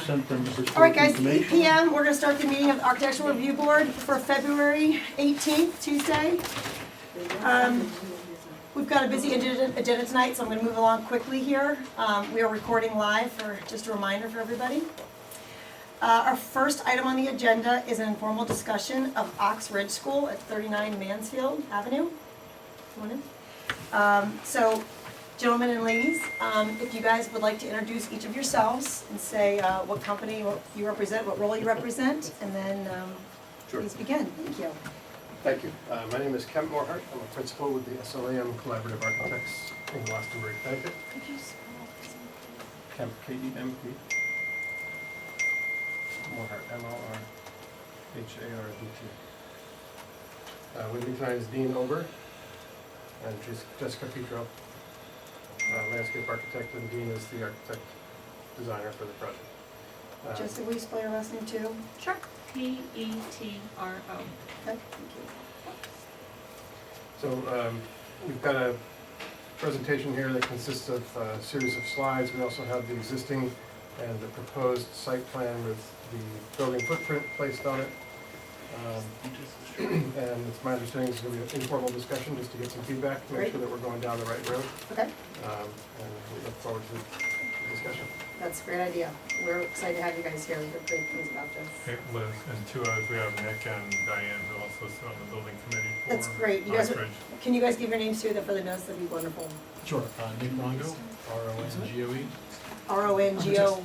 sent them All right, guys, 8 information. p.m. We're going to start the meeting of the Architectural Review Board for February 18th, Tuesday. We've got a busy agenda tonight, so I'm going to move along quickly here. We are recording live for just a reminder for everybody. Our first item on the agenda is an informal discussion of Ox Ridge School at 39 Mansfield Avenue. Come on in. So, gentlemen and ladies, if you guys would like to introduce each of yourselves and say what company you represent, what role you represent, and then Sure. please begin. Thank you. Thank you. My name is Kemp Morhart. I'm a principal with the SLAM Collaborative Architects in Glastonbury, Connecticut. Could you spell Kemp, K-E-M-P. Morhart, M-O-R-H-A-R-D-T. With me tonight is Dean Ober and Jessica Petro, landscape architect, and Dean is the architect designer for the project. Jessica, will you spell your last name too? Sure. P-E-T-R-O. Okay, thank you. So we've got a presentation here that consists of a series of slides. We also have the existing and the proposed site plan with the building footprint placed on it. And it's my understanding it's going to be an informal discussion just to get some feedback, make sure that we're going down the right road. Okay, And we look forward to the discussion. that's a great idea. We're excited to have you guys here. We've heard great things about this. Hey, Liz, and two others, we have Nick and Diane who also sit on the building committee for That's great. You guys, Oxbridge. can you guys give your names too for the notes? That'd be wonderful. Sure. Nick Rongo, R-O-N-G-O-E. R-O-N-G-O.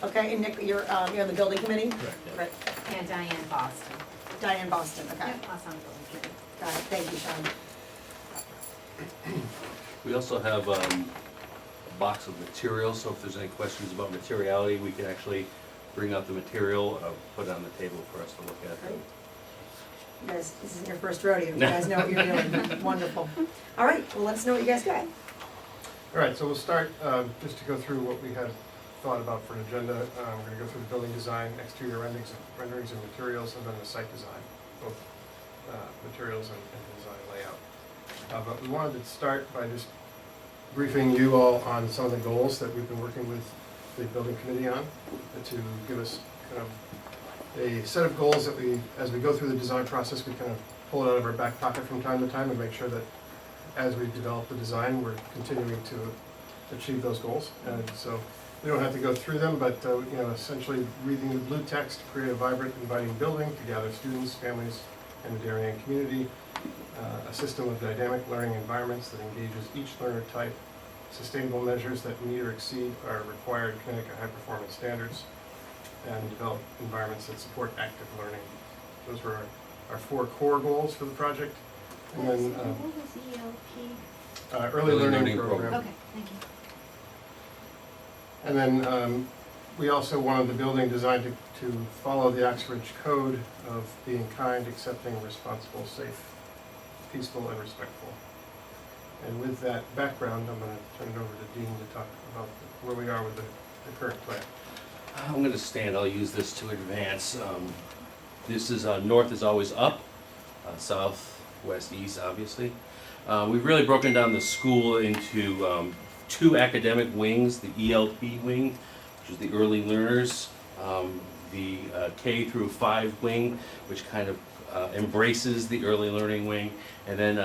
Okay, and Nick, you're on the building committee? Correct. Right. And Diane Boston. Diane Boston, okay. Yep, us on the building committee. Got it. Thank you, Sean. We also have a box of materials, so if there's any questions about materiality, we can actually bring out the material, put it on the table for us to look at. Great. You guys, this isn't your first rodeo. You guys know what you're doing. Wonderful. All right, well, let us know what you guys got. All right, so we'll start just to go through what we had thought about for an agenda. We're going to go through the building design, exterior renderings and materials, and then the site design, both materials and design layout. But we wanted to start by just briefing you all on some of the goals that we've been working with the building committee on to give us kind of a set of goals that we, as we go through the design process, we kind of pull it out of our back pocket from time to time and make sure that as we develop the design, we're continuing to achieve those goals. And so we don't have to go through them, but essentially reading the blue text, create a vibrant, inviting building to gather students, families, and the Darien community. A system of dynamic learning environments that engages each learner type. Sustainable measures that meet or exceed our required Connecticut high-performance standards. And develop environments that support active learning. Those were our four core goals for the project. And then What was ELP? early learning program. Okay, thank you. And then we also wanted the building designed to follow the Oxbridge Code of being kind, accepting, responsible, safe, peaceful, and respectful. And with that background, I'm going to turn it over to Dean to talk about where we are with the current plan. I'm going to stand, I'll use this to advance. This is, north is always up, south, west, east, obviously. We've really broken down the school into two academic wings, the ELP wing, which is the early learners, the K through 5 wing, which kind of embraces the early learning wing, and then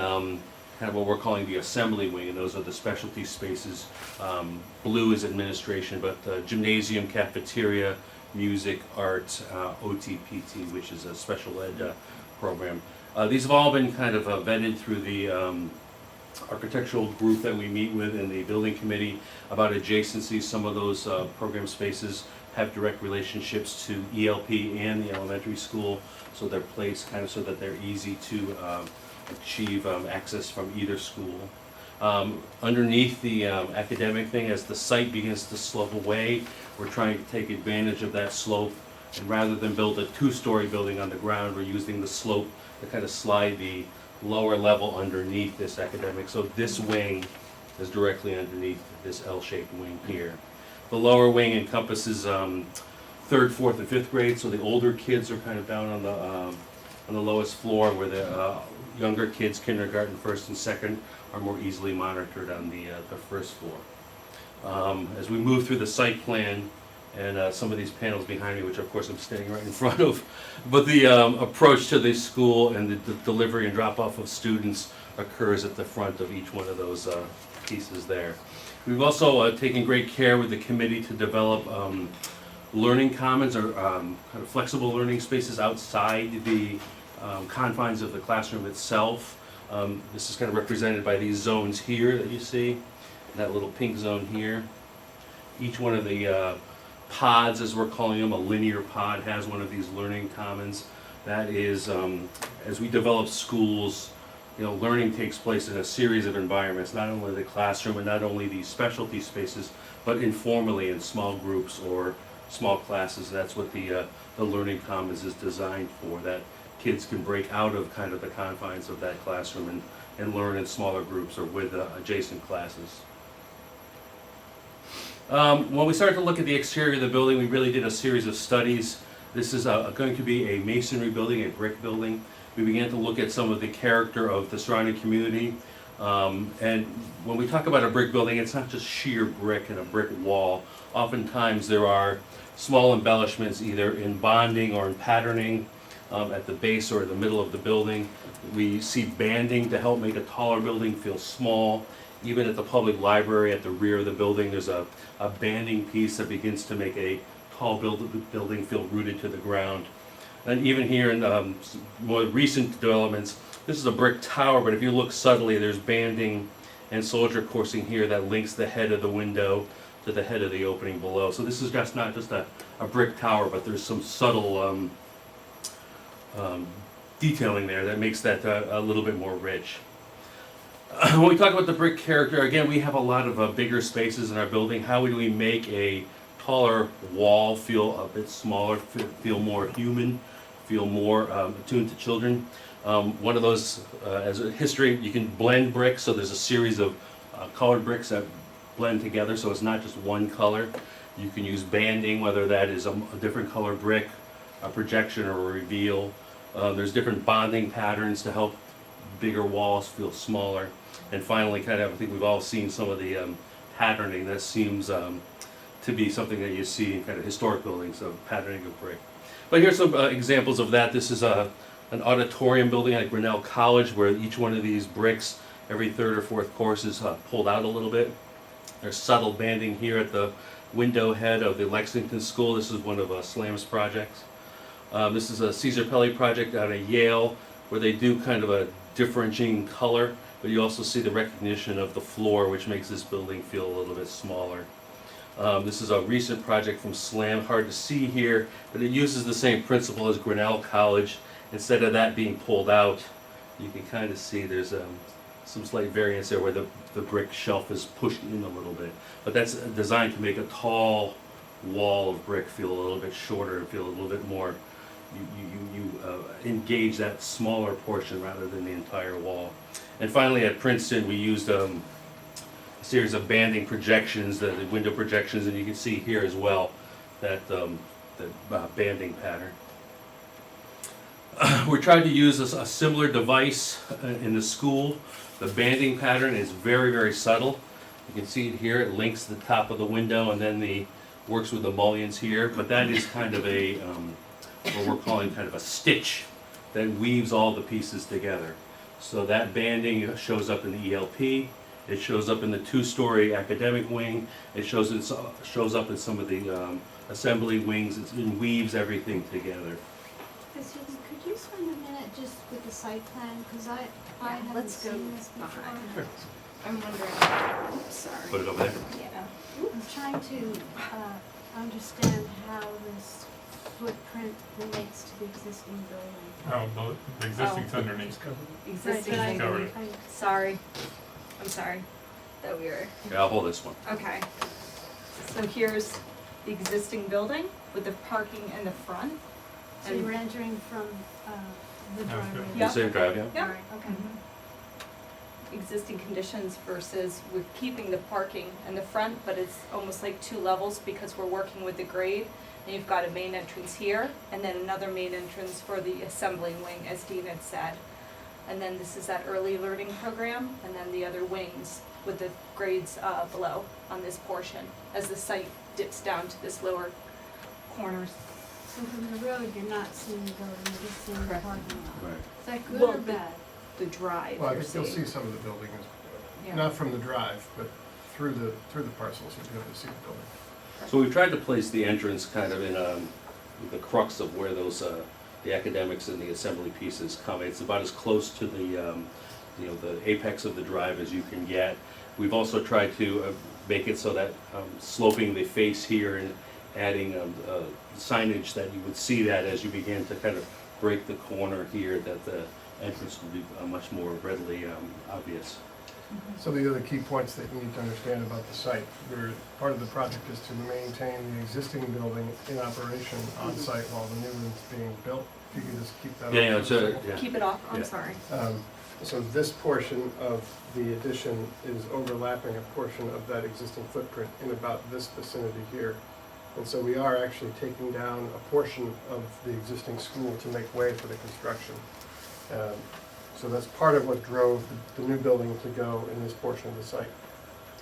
kind of what we're calling the assembly wing, and those are the specialty spaces. Blue is administration, but gymnasium, cafeteria, music, art, OTPT, which is a special ed program. These have all been kind of vetted through the architectural group that we meet with in the building committee about adjacencies. Some of those program spaces have direct relationships to ELP and the elementary school, so they're placed kind of so that they're easy to achieve access from either school. Underneath the academic thing, as the site begins to slope away, we're trying to take advantage of that slope, and rather than build a 2-story building on the ground, we're using the slope to kind of slide the lower level underneath this academic. So this wing is directly underneath this L-shaped wing here. The lower wing encompasses 3rd, 4th, and 5th grade, so the older kids are kind of down on the lowest floor, where the younger kids, kindergarten, 1st and 2nd, are more easily monitored on the 1st floor. As we move through the site plan, and some of these panels behind me, which of course I'm standing right in front of. But the approach to the school and the delivery and drop-off of students occurs at the front of each one of those pieces there. We've also taken great care with the committee to develop learning commons or kind of flexible learning spaces outside the confines of the classroom itself. This is kind of represented by these zones here that you see, that little pink zone here. Each one of the pods, as we're calling them, a linear pod, has one of these learning commons. That is, as we develop schools, learning takes place in a series of environments, not only the classroom and not only these specialty spaces, but informally in small groups or small classes. That's what the learning commons is designed for, that kids can break out of kind of the confines of that classroom and learn in smaller groups or with adjacent classes. When we started to look at the exterior of the building, we really did a series of studies. This is going to be a masonry building, a brick building. We began to look at some of the character of the surrounding community. And when we talk about a brick building, it's not just sheer brick and a brick wall. Oftentimes there are small embellishments either in bonding or in patterning at the base or the middle of the building. We see banding to help make a taller building feel small. Even at the public library at the rear of the building, there's a banding piece that begins to make a tall building feel rooted to the ground. And even here in more recent developments, this is a brick tower, but if you look subtly, there's banding and soldier coursing here that links the head of the window to the head of the opening below. So this is just not just a brick tower, but there's some subtle detailing there that makes that a little bit more rich. When we talk about the brick character, again, we have a lot of bigger spaces in our building. How do we make a taller wall feel a bit smaller, feel more human, feel more attuned to children? One of those, as a history, you can blend bricks, so there's a series of colored bricks that blend together, so it's not just one color. You can use banding, whether that is a different color brick, a projection, or a reveal. There's different bonding patterns to help bigger walls feel smaller. And finally, I think we've all seen some of the patterning that seems to be something that you see in kind of historic buildings, of patterning of brick. But here's some examples of that. This is an auditorium building at Grinnell College, where each one of these bricks, every third or fourth course, is pulled out a little bit. There's subtle banding here at the window head of the Lexington School. This is one of Slam's projects. This is a Caesar Pelli project out of Yale, where they do kind of a differentiating color, but you also see the recognition of the floor, which makes this building feel a little bit smaller. This is a recent project from Slam, hard to see here, but it uses the same principle as Grinnell College. Instead of that being pulled out, you can kind of see there's some slight variance there where the brick shelf is pushed in a little bit. But that's designed to make a tall wall of brick feel a little bit shorter and feel a little bit more, you engage that smaller portion rather than the entire wall. And finally at Princeton, we used a series of banding projections, the window projections, and you can see here as well that the banding pattern. We tried to use a similar device in the school. The banding pattern is very, very subtle. You can see it here, it links the top of the window and then works with the mullions here, but that is kind of a, what we're calling kind of a stitch that weaves all the pieces together. So that banding shows up in the ELP, it shows up in the two-story academic wing, it shows up in some of the assembly wings, it weaves everything together. Susan, could you spend a minute just with the site plan, because I haven't let's go seen this before. behind. I'm wondering, oops, sorry. Put it over there. Yeah. I'm trying to understand how this footprint relates to the existing building. Oh, the existing's underneath. Existing. Right, but covered. Sorry. I'm sorry that we were, Yeah, I'll hold this one. Okay, so here's the existing building with the parking in the front. So you're entering from the driveway? Yeah. The same drive, yeah? Yep. All right, okay. Existing conditions versus we're keeping the parking in the front, but it's almost like two levels because we're working with the grade. And you've got a main entrance here, and then another main entrance for the assembling wing, as Dean had said. And then this is that early learning program, and then the other wings with the grades below on this portion as the site dips down to this lower corner. So from the road, you're not seeing the building, you're just seeing the Correct. parking lot. Right. Is that good Well, or bad? The drive Well, I you're think you'll seeing. see some of the building, Yeah. not from the drive, but through the parcels, you'll be able to see the building. So we've tried to place the entrance kind of in the crux of where those the academics and the assembly pieces come. It's about as close to the the apex of the drive as you can get. We've also tried to make it so that sloping the face here and adding signage that you would see that as you begin to kind of break the corner here, that the entrance would be much more readily obvious. Some of the other key points that you need to understand about the site, part of the project is to maintain the existing building in operation on site while the new one's being built. If you could just keep that off. Yeah, for a second. yeah. Keep it off, I'm Yeah. sorry. So this portion of the addition is overlapping a portion of that existing footprint in about this vicinity here. And so we are actually taking down a portion of the existing school to make way for the construction. So that's part of what drove the new building to go in this portion of the site,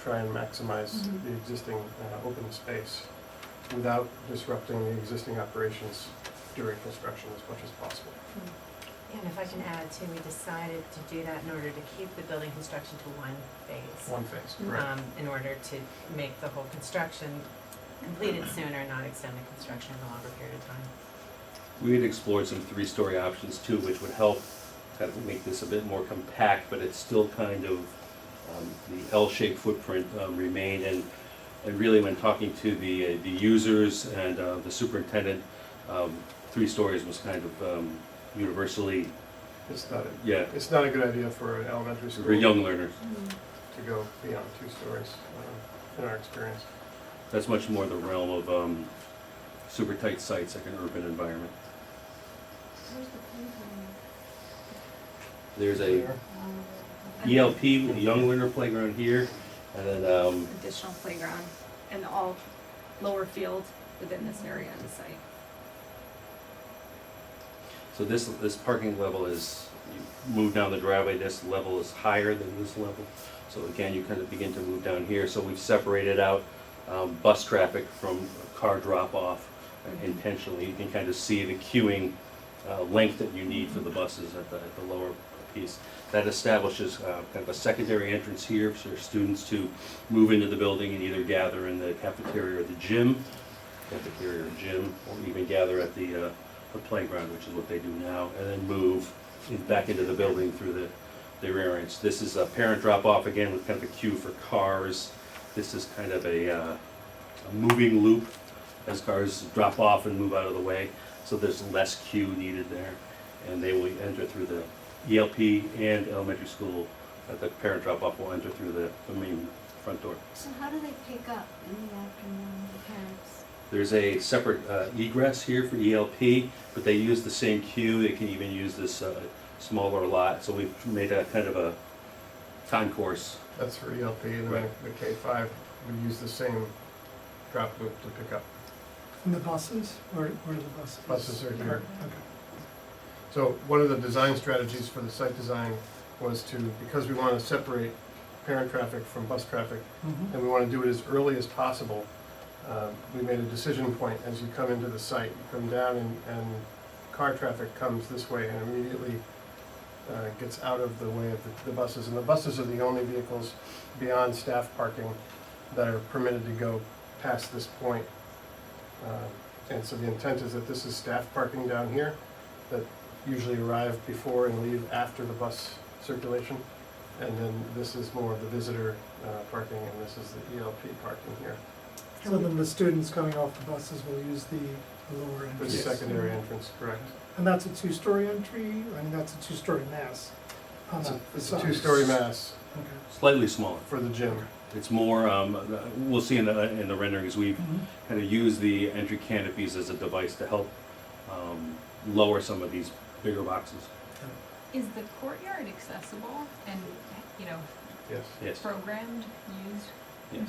try and maximize the existing open space without disrupting the existing operations during construction as much as possible. And if I can add too, we decided to do that in order to keep the building construction to one phase. One phase, correct. In order to make the whole construction completed sooner, not extend the construction in a longer period of time. We had explored some three-story options too, which would help kind of make this a bit more compact, but it's still kind of the L-shaped footprint remained. And really, when talking to the users and the superintendent, 3 stories was kind of universally, It's not, yeah, it's not a good idea for an elementary school for young learners. to go beyond 2 stories, in our experience. That's much more the realm of super tight sites, like an urban environment. Where's the playground? There's a ELP, young learner playground here, and then Additional playground and all lower field within this area of the site. so this parking level is, you move down the driveway, this level is higher than this level. So again, you kind of begin to move down here. So we've separated out bus traffic from car drop-off intentionally. You can kind of see the queuing length that you need for the buses at the lower piece. That establishes kind of a secondary entrance here for students to move into the building and either gather in the cafeteria or the gym, or even gather at the playground, which is what they do now, and then move back into the building through the rear entrance. This is a parent drop-off, again, with kind of a queue for cars. This is kind of a moving loop as cars drop off and move out of the way. So there's less queue needed there. And they will enter through the ELP and elementary school. The parent drop-off will enter through the main front door. So how do they pick up in the afternoon, the parents? There's a separate egress here for ELP, but they use the same queue. They can even use this smaller lot. So we've made a kind of a concourse. That's for ELP, and then Right. the K-5 would use the same drop loop to pick up. And the buses? Where are the buses? Buses are here. Okay. So one of the design strategies for the site design was to, because we want to separate parent traffic from bus traffic, Mhm. and we want to do it as early as possible, we made a decision point as you come into the site. You come down and car traffic comes this way and immediately gets out of the way of the buses. And the buses are the only vehicles beyond staff parking that are permitted to go past this point. And so the intent is that this is staff parking down here that usually arrive before and leave after the bus circulation. And then this is more of the visitor parking, and this is the ELP parking here. So then the students coming off the buses will use the lower The entrance? secondary entrance, correct. And that's a 2-story entry? I mean, that's a 2-story mass on It's that a facade? 2-story mass Okay. Slightly smaller. for the gym. It's more, we'll see in the renderings, we've Mhm. kind of used the entry canopies as a device to help lower some of these bigger boxes. Is the courtyard accessible and, Yes. Yes, programmed, used? yes.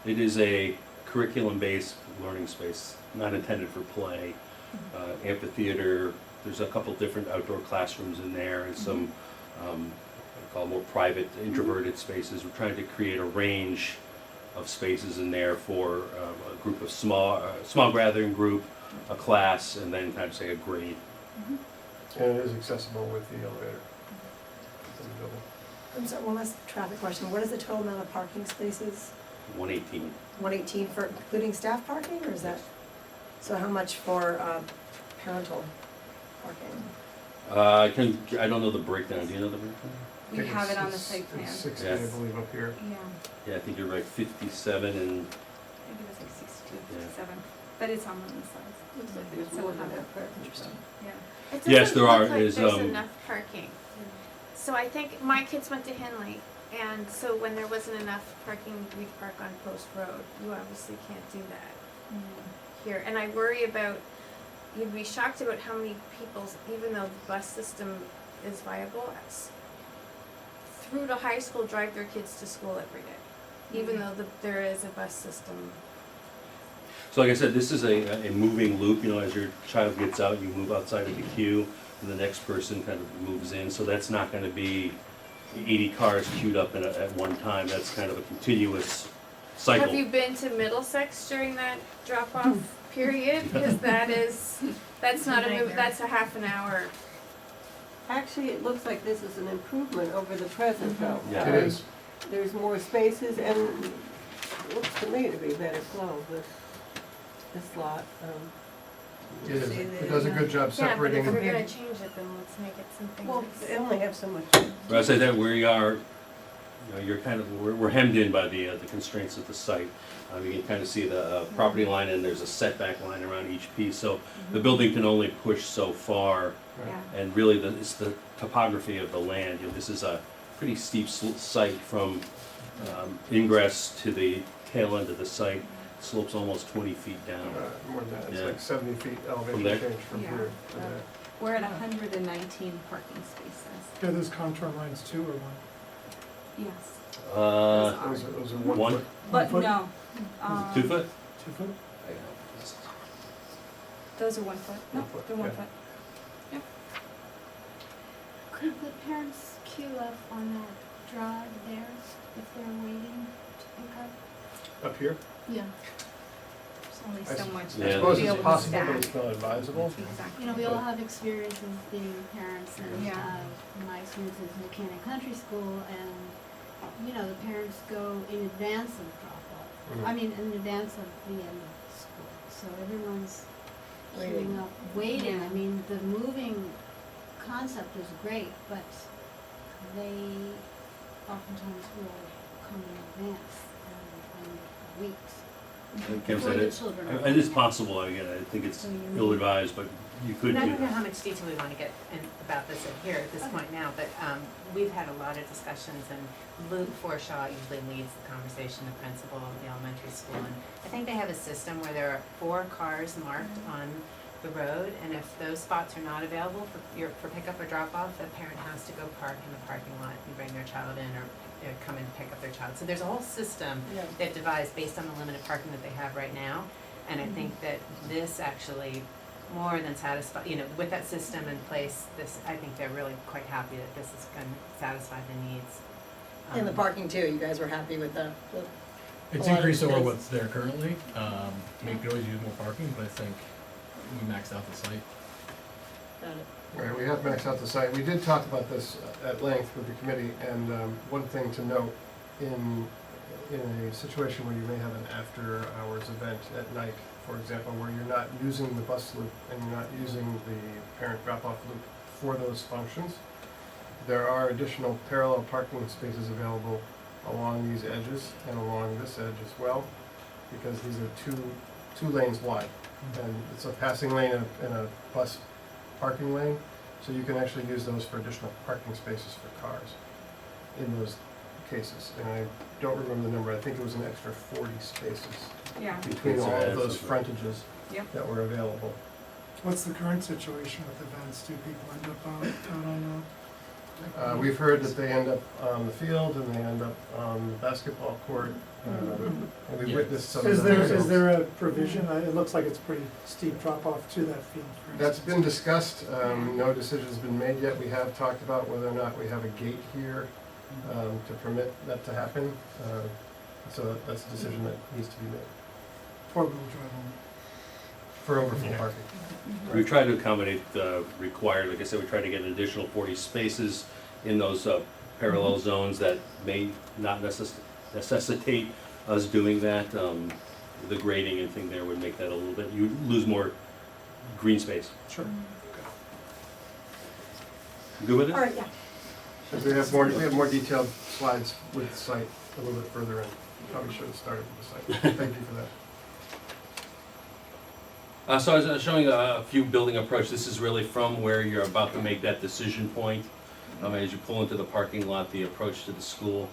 It is a curriculum-based learning space, not intended for play. Amphitheater, there's a couple different outdoor classrooms in there and some, I call more private, introverted spaces. We're trying to create a range of spaces in there for a group of small gathering group, a class, and then kind of say a grade. And it is accessible with the elevator in the building. I'm sorry, one last traffic question. What is the total amount of parking spaces? 118. 118 for including staff parking, or is that? So how much for parental parking? I don't know the breakdown. Do you know the breakdown? We think have it's- it on the it's- site plan. It's 60, Yes. I believe, up here. Yeah, Yeah, I think you're right. 57 and I think it was like 62, Yeah. 67, but it's on one of the slides. Looks like there's So more we'll have than it that. for, Interesting. yeah. It Yes, doesn't there look are. like Is, there's um, enough parking. So I think my kids went to Henley, and so when there wasn't enough parking, we'd park on Post Road. You obviously can't do that here. And I worry about, you'd be shocked about how many people, even though the bus system is viable, through to high school drive their kids to school every day, even though there is a bus system. so like I said, this is a moving loop. You know, as your child gets out, you move outside of the queue, and the next person kind of moves in. So that's not going to be 80 cars queued up at one time. That's kind of a continuous cycle. Have you been to Middlesex during that drop-off period? Because that's not a move, that's a half an hour. Actually, it looks like this is an improvement over the present though. Yeah. It is. There's more spaces and it looks to me to be better flow, this lot. It is. It does a good job Yeah, but if separating. we're gonna change it, then let's make it something Well, nice. they only have so much. But I say that we are, you know, you're kind of, we're hemmed in by the constraints of the site. You can kind of see the property line, and there's a setback line around each piece. So the building can only push so far, Yeah. and really it's the topography of the land. You know, this is a pretty steep site from ingress to the tail end of the site. Slopes almost 20 feet down. More than that, it's Yeah. like 70 feet From elevation there? change from Yeah. here to there. We're at 119 parking spaces. Are those contour lines 2 or 1? Yes. Those are 1 One? foot. But foot? no, 2 foot? 2 foot? those are 1 foot. No, 1 foot, they're 1 yeah. foot. Could the parents queue up on that drive there if they're waiting to pick up? Up here? Yeah. There's only I so s- much. Yeah, I suppose to be it's able to possible, stack. but it's not advisable. Exactly. You know, we all have experiences being parents and, Yeah. my experience is Mechanic Country School and, you know, the parents go in advance of drop-off. Mhm. I mean, in advance of the end of school, so everyone's Waiting. queuing up, waiting. Yeah. I mean, the moving concept is great, but they oftentimes will come in advance and weeks. Like Kim before said, the it children are it is possible. Again, I think it's So you need- ill-advised, but you could And I do don't know that. how much detail we want to get in about this in here at this point now, but we've had a lot of discussions, and Luke Forshaw usually leads the conversation, the principal of the elementary school, and I think they have a system where there are 4 cars marked on the road, and if those spots are not available for pickup or drop-off, the parent has to go park in the parking lot and bring their child in, or come and pick up their child. So there's a whole system Yeah. they've devised based on the limited parking that they have right now. And I think that this actually more than with that system in place, I think they're really quite happy that this is going to satisfy the needs. And the parking too, you guys were happy with the It's A lot of increased over space. what's there currently. We could always use more parking, but I think we maxed out the site. got it. Right, we have maxed out the site. We did talk about this at length with the committee, and one thing to note, in a situation where you may have an after-hours event at night, for example, where you're not using the bus loop and you're not using the parent drop-off loop for those functions, there are additional parallel parking spaces available along these edges and along this edge as well, because these are two lanes wide. And it's a passing lane and a bus parking lane, so you can actually use those for additional parking spaces for cars in those cases. And I don't remember the number, I think it was an extra 40 spaces Yeah. between all of those Something. frontages Yep. that were available. What's the current situation with events? Do people end up out on We've heard that they end up on the field and they end up on the basketball court. And we Yeah. witnessed some the? of Is that. there, ourselves. is there a provision? It looks like it's pretty steep drop off to that field, for That's instance. been discussed, no decision's been made yet. We have talked about whether or not we have a gate here to permit that to happen. So that's a decision that needs to be made Four-wheel drive only. for overflow Yeah. parking. We try to accommodate the required, like I said, we try to get an additional 40 spaces in those parallel zones that may not necessitate us doing that. The grading and thing there would make that a little bit, you lose more green space. Sure. You good with it? All right, yeah. Because we have more detailed slides with the site a little bit further in. Probably should have started with the site. Thank you for that. So I was showing a few building approach. This is really from where you're about to make that decision point. As you pull into the parking lot, the approach to the school.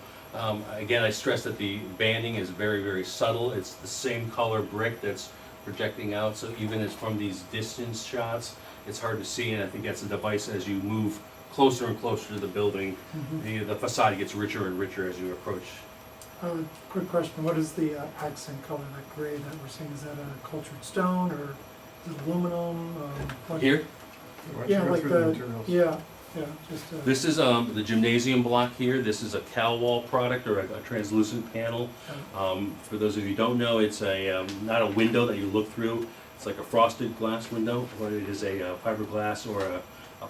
Again, I stress that the banding is very, very subtle. It's the same color brick that's projecting out, so even as from these distance shots, it's hard to see, and I think that's a device as you move closer and closer to the building, the facade gets richer and richer as you approach. Quick question, what is the accent color, that gray that we're seeing, is that a cultured stone or is it aluminum? What- Here, Why don't you Yeah, go like through the, materials? yeah, just, this is the gymnasium block here. This is a Cal Wall product, or a translucent panel. For those of you who don't know, it's a not a window that you look through. It's like a frosted glass window, but it is a fiberglass or a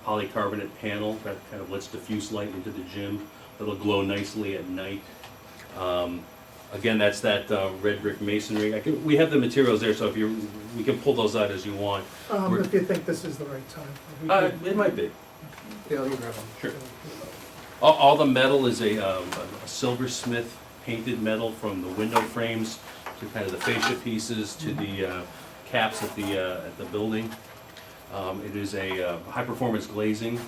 polycarbonate panel that kind of lets diffuse light into the gym. It'll glow nicely at night. Again, that's that red brick masonry. We have the materials there, so if we can pull those out as you want. if you think this is the right time. we could- It might be. Yeah, let me grab them. Sure. All the metal is a silversmith painted metal, from the window frames to kind of the fascia pieces to the caps at the building. It is a high-performance glazing.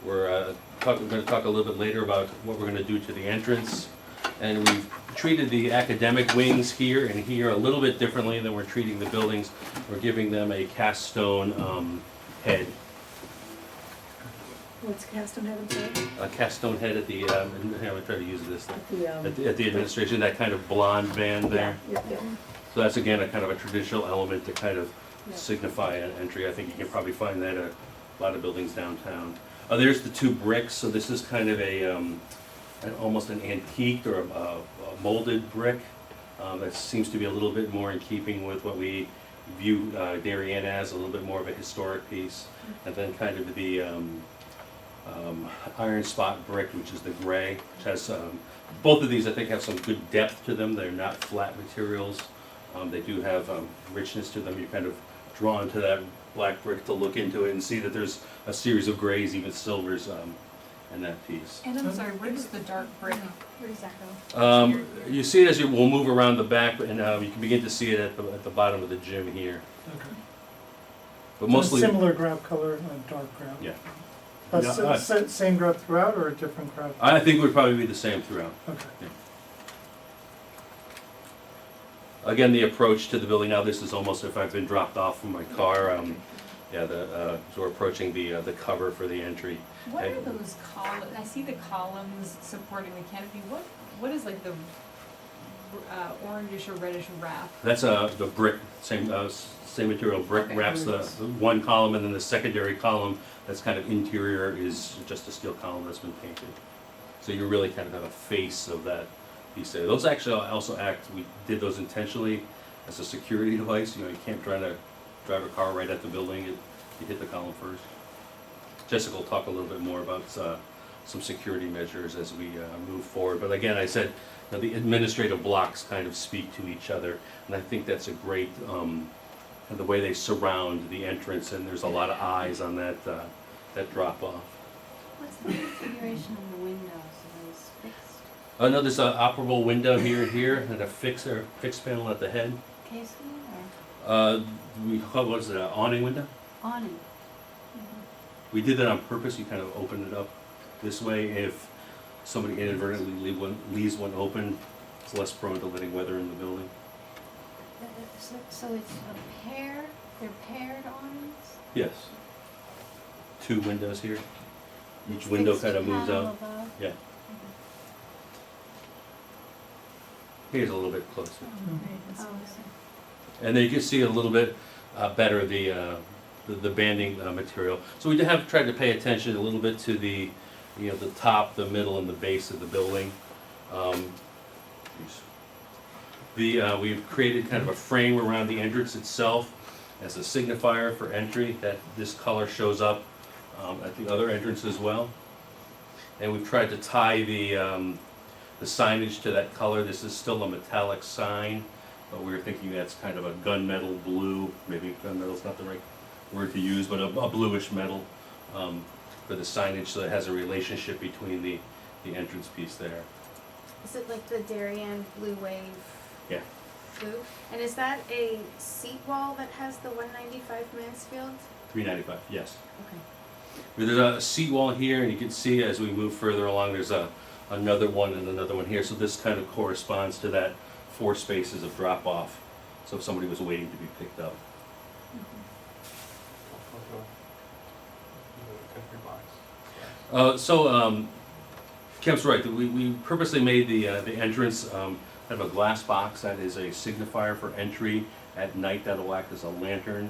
We're going to talk a little bit later about what we're going to do to the entrance. And we've treated the academic wings here and here a little bit differently than we're treating the buildings. We're giving them a cast stone head. What's cast on heaven say? A cast stone head at the, I'm gonna try to use this, The, at the administration, that kind of blonde band there. yeah. So that's again a kind of a traditional element to kind of Yeah. signify an entry. I think you can probably find that at a lot of buildings downtown. There's the two bricks, so this is kind of almost an antique or a molded brick. That seems to be a little bit more in keeping with what we view Darien as, a little bit more of a historic piece. And then kind of the iron spot brick, which is the gray, which has, both of these I think have some good depth to them. They're not flat materials. They do have richness to them. You're kind of drawn to that black brick to look into it and see that there's a series of grays, even silvers, in that piece. And I'm sorry, where does the dark brick? Where does that go? You see it as we'll move around the back, and you can begin to see it at the bottom of the gym here. Okay. But So mostly, similar grout color, dark grout. yeah. Same grout throughout or a different grout? I think it would probably be the same throughout. Okay. Again, the approach to the building now, this is almost if I've been dropped off from my car. So we're approaching the cover for the entry. What are those columns? I see the columns supporting the canopy. What is like the orangish or reddish wrap? That's the brick, same material. Brick Okay. wraps the one column, and then the secondary column that's kind of interior is just a steel column that's been painted. So you really kind of have a face of that piece there. Those actually also we did those intentionally as a security device. You can't try to drive a car right at the building. You hit the column first. Jessica will talk a little bit more about some security measures as we move forward. But again, I said the administrative blocks kind of speak to each other, and I think that's a great the way they surround the entrance, and there's a lot of eyes on that drop off. What's the configuration of the windows? Are those fixed No, there's an operable window here and here, and a fixed panel at the head. casing What is it, an awning window? or awning? We did that on purpose. You kind of open it up this way. If somebody inadvertently leaves one open, it's less prone to letting weather in the building. So it's a pair, they're paired awnings? Yes. Two windows here. Each window Fixed kind of moves panel out. above? Yeah. Here's a little bit closer. Oh, okay. And then you can see a little bit better the banding material. So we have tried to pay attention a little bit to the top, the middle, and the base of the building. We've created kind of a frame around the entrance itself as a signifier for entry, that this color shows up at the other entrance as well. And we've tried to tie the signage to that color. This is still a metallic sign, but we were thinking that's kind of a gunmetal blue, maybe gunmetal's not the right word to use, but a bluish metal for the signage, so it has a relationship between the entrance piece there. Is it like the Darien Blue Wave? Yeah. Blue? And is that a seat wall that has the 195 Mansfield? 395, yes. Okay. There's a seat wall here, and you can see as we move further along, there's another one and another one here. So this kind of corresponds to that 4 spaces of drop off. So if somebody was waiting to be picked up. Kemp's right. We purposely made the entrance kind of a glass box that is a signifier for entry at night. That'll act as a lantern.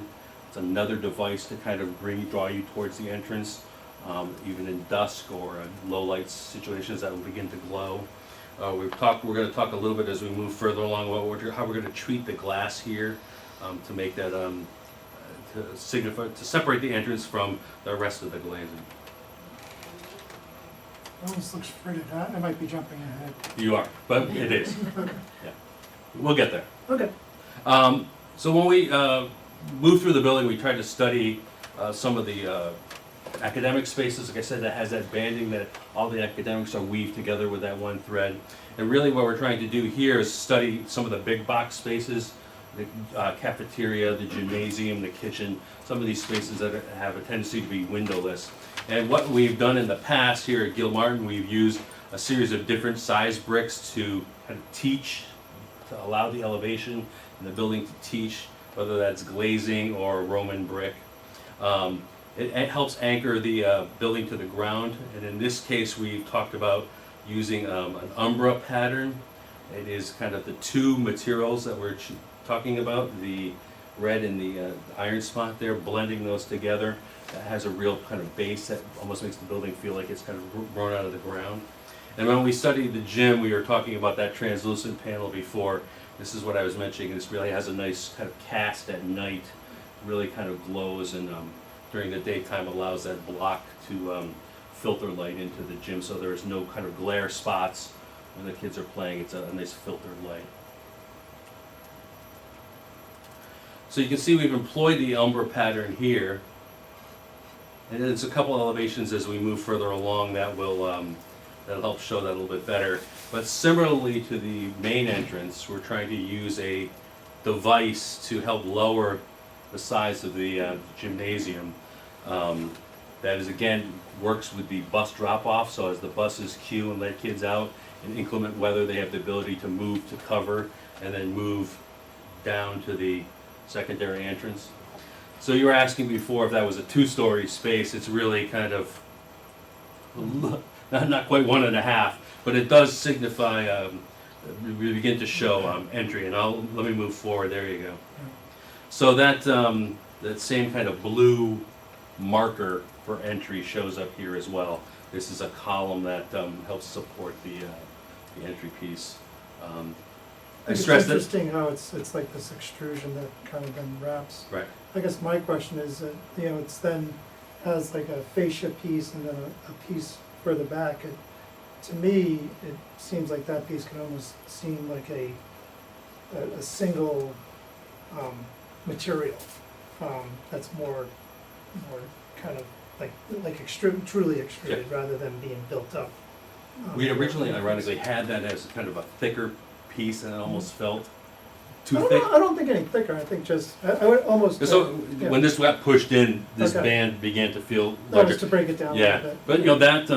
It's another device to kind of draw you towards the entrance, even in dusk or low light situations that will begin to glow. We're going to talk a little bit as we move further along about how we're going to treat the glass here to make that to separate the entrance from the rest of the glazing. It almost looks fritted. I might be jumping ahead. You are, but it is. Yeah, we'll get there. Okay. So when we moved through the building, we tried to study some of the academic spaces. Like I said, that has that banding that all the academics are weaved together with that one thread. And really what we're trying to do here is study some of the big box spaces, the cafeteria, the gymnasium, the kitchen, some of these spaces that have a tendency to be windowless. And what we've done in the past here at Gilmartin, we've used a series of different size bricks to kind of teach, to allow the elevation in the building to teach, whether that's glazing or Roman brick. It helps anchor the building to the ground, and in this case we've talked about using an umbra pattern. It is kind of the 2 materials that we're talking about, the red and the iron spot there, blending those together. That has a real kind of base that almost makes the building feel like it's kind of grown out of the ground. And when we studied the gym, we were talking about that translucent panel before. This is what I was mentioning. This really has a nice kind of cast at night, really kind of glows, and during the daytime allows that block to filter light into the gym, so there's no kind of glare spots when the kids are playing. It's a nice filtered light. So you can see we've employed the umbra pattern here, and there's a couple elevations as we move further along that will that'll help show that a little bit better. But similarly to the main entrance, we're trying to use a device to help lower the size of the gymnasium. That is, again, works with the bus drop-off, so as the buses queue and let kids out in inclement weather, they have the ability to move to cover and then move down to the secondary entrance. So you were asking before if that was a 2-story space. It's really kind of not quite 1.5, but it does signify, we begin to show entry, and let me move forward. There you go. So that same kind of blue marker for entry shows up here as well. This is a column that helps support the entry piece. It's interesting how it's like this extrusion that kind of then wraps. Right. I guess my question is that, it's then has like a fascia piece and then a piece further back. To me, it seems like that piece can almost seem like a single material that's more kind of like truly extruded, yeah, rather than being built up. We originally, ironically, had that as kind of a thicker piece, and it almost felt too I thick. don't think any thicker. I think just I would almost. So yeah. when this got pushed in, this Okay. band began to feel Oh, larger. just to break it down a Yeah, little bit. but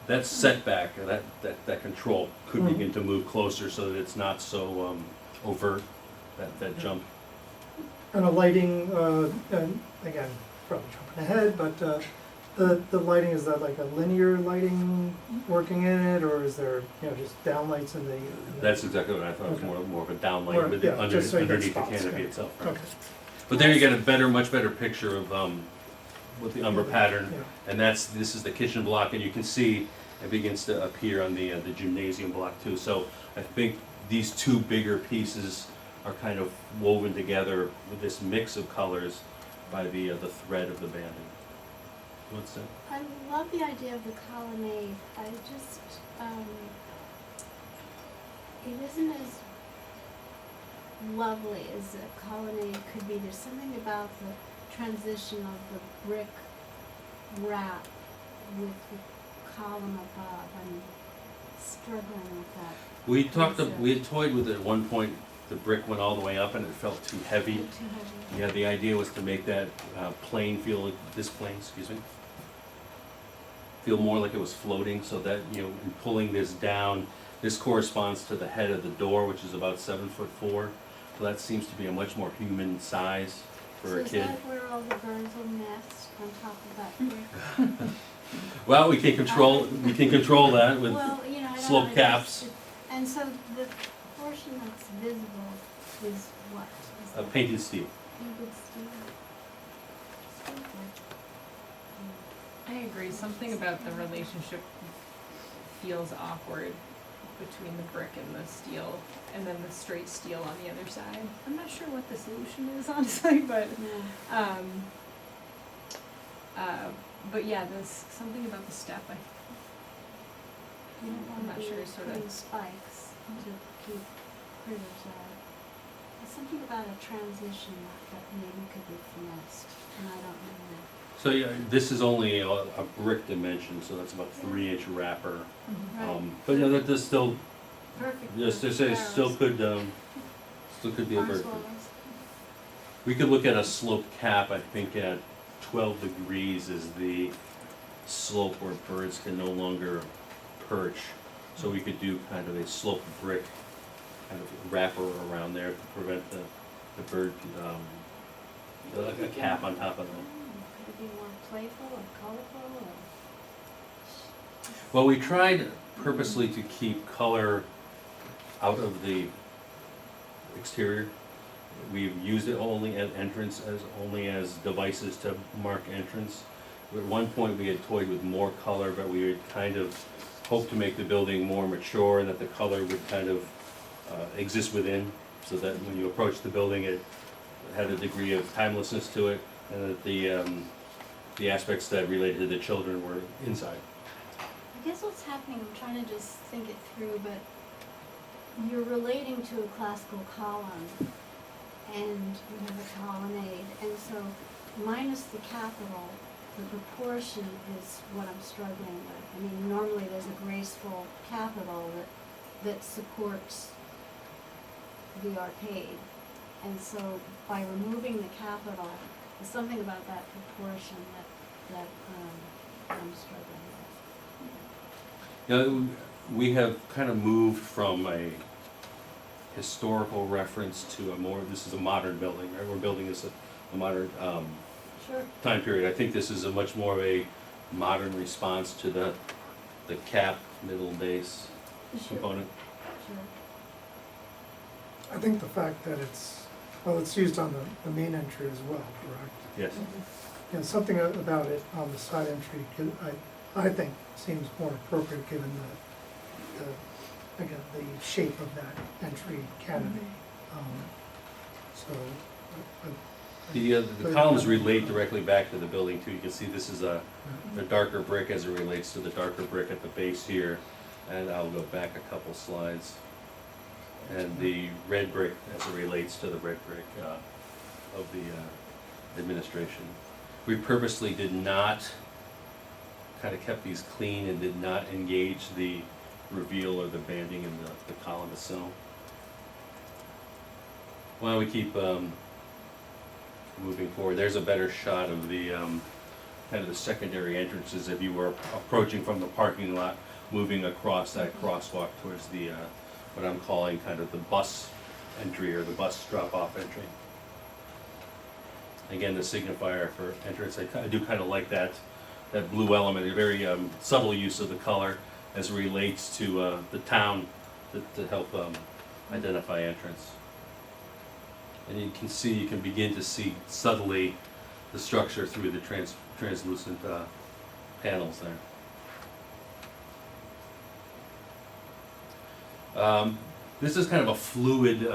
that setback, that control could Mhm. begin to move closer so that it's not so overt, that jump. And the lighting, and again, probably jumping ahead, but the lighting, is that like a linear lighting working in it, or is there just downlights in the? That's exactly what I thought. It was Okay. more of a downlight More- with yeah, just so you get underneath the spots, canopy yeah. itself. Right? Okay. But there you get a much better picture of with the umbra pattern, Yeah. and this is the kitchen block, and you can see it begins to appear on the gymnasium block too. So I think these two bigger pieces are kind of woven together with this mix of colors by the thread of the banding. What's that? I love the idea of the colonnade. I just, it isn't as lovely as a colonnade could be. There's something about the transition of the brick wrap with the column above. I'm struggling with that. We had toyed with it at one point. The brick went all the way up and it felt too heavy. Too heavy. Yeah, the idea was to make that plane feel, this plane, excuse me, feel more like it was floating, so that, you know, in pulling this down, this corresponds to the head of the door, which is about 7'4". So that seems to be a much more human size for a So kid. is that where all the birds will nest, on top of that brick? Well, we can control that with Well, you know, I don't slope know, caps. And so the portion that's visible is what? Is that Painted steel. painted steel? I agree, something about the relationship feels awkward between the brick and the steel, and then the straight steel on the other side. I'm not sure what the solution is, honestly, but, Yeah. but yeah, there's something about the step, You don't I'm want not to sure, be sort of. putting spikes to keep critters out. There's something about a transition that maybe could be finessed, and I don't know. So yeah, this is only a brick dimension, so that's about 3-inch wrapper. Right. But yeah, that does still, Perfect. just to say, still could be a Barn bird. swallows. We could look at a slope cap, I think at 12 degrees is the slope where birds can no longer perch. So we could do kind of a sloped brick kind of wrapper around there to prevent the bird, like a cap on top of them. Could it be more playful or colorful or? Well, we tried purposely to keep color out of the exterior. We've used it only at entrance, only as devices to mark entrance. At one point, we had toyed with more color, but we had kind of hoped to make the building more mature and that the color would kind of exist within, so that when you approach the building, it had a degree of timelessness to it, and that the aspects that related to the children were inside. I guess what's happening, I'm trying to just think it through, but you're relating to a classical column and you have a colonnade, and so minus the capital, the proportion is what I'm struggling with. I mean, normally there's a graceful capital that supports the arcade, and so by removing the capital, there's something about that proportion that I'm struggling with. You know, we have kind of moved from a historical reference to a more, this is a modern building, right? We're building this a modern Sure. time period. I think this is a much more of a modern response to the cap, middle base Sure. component. Sure. I think the fact that it's used on the main entry as well, correct? Yes. You know, something about it on the side entry, I think seems more appropriate given again, the shape of that entry canopy. So, The columns relate directly back to the building too. You can see this is the darker brick as it relates to the darker brick at the base here. And I'll go back a couple slides. And the red brick as it relates to the red brick of the administration. We purposely did not, kind of kept these clean and did not engage the reveal or the banding in the column itself. Why don't we keep moving forward? There's a better shot of the kind of the secondary entrances if you were approaching from the parking lot, moving across that crosswalk towards the what I'm calling kind of the bus entry or the bus drop-off entry. Again, the signifier for entrance, I do kind of like that blue element, a very subtle use of the color as it relates to the town to help identify entrance. And you can begin to see subtly the structure through the translucent panels there. this is kind of a fluid,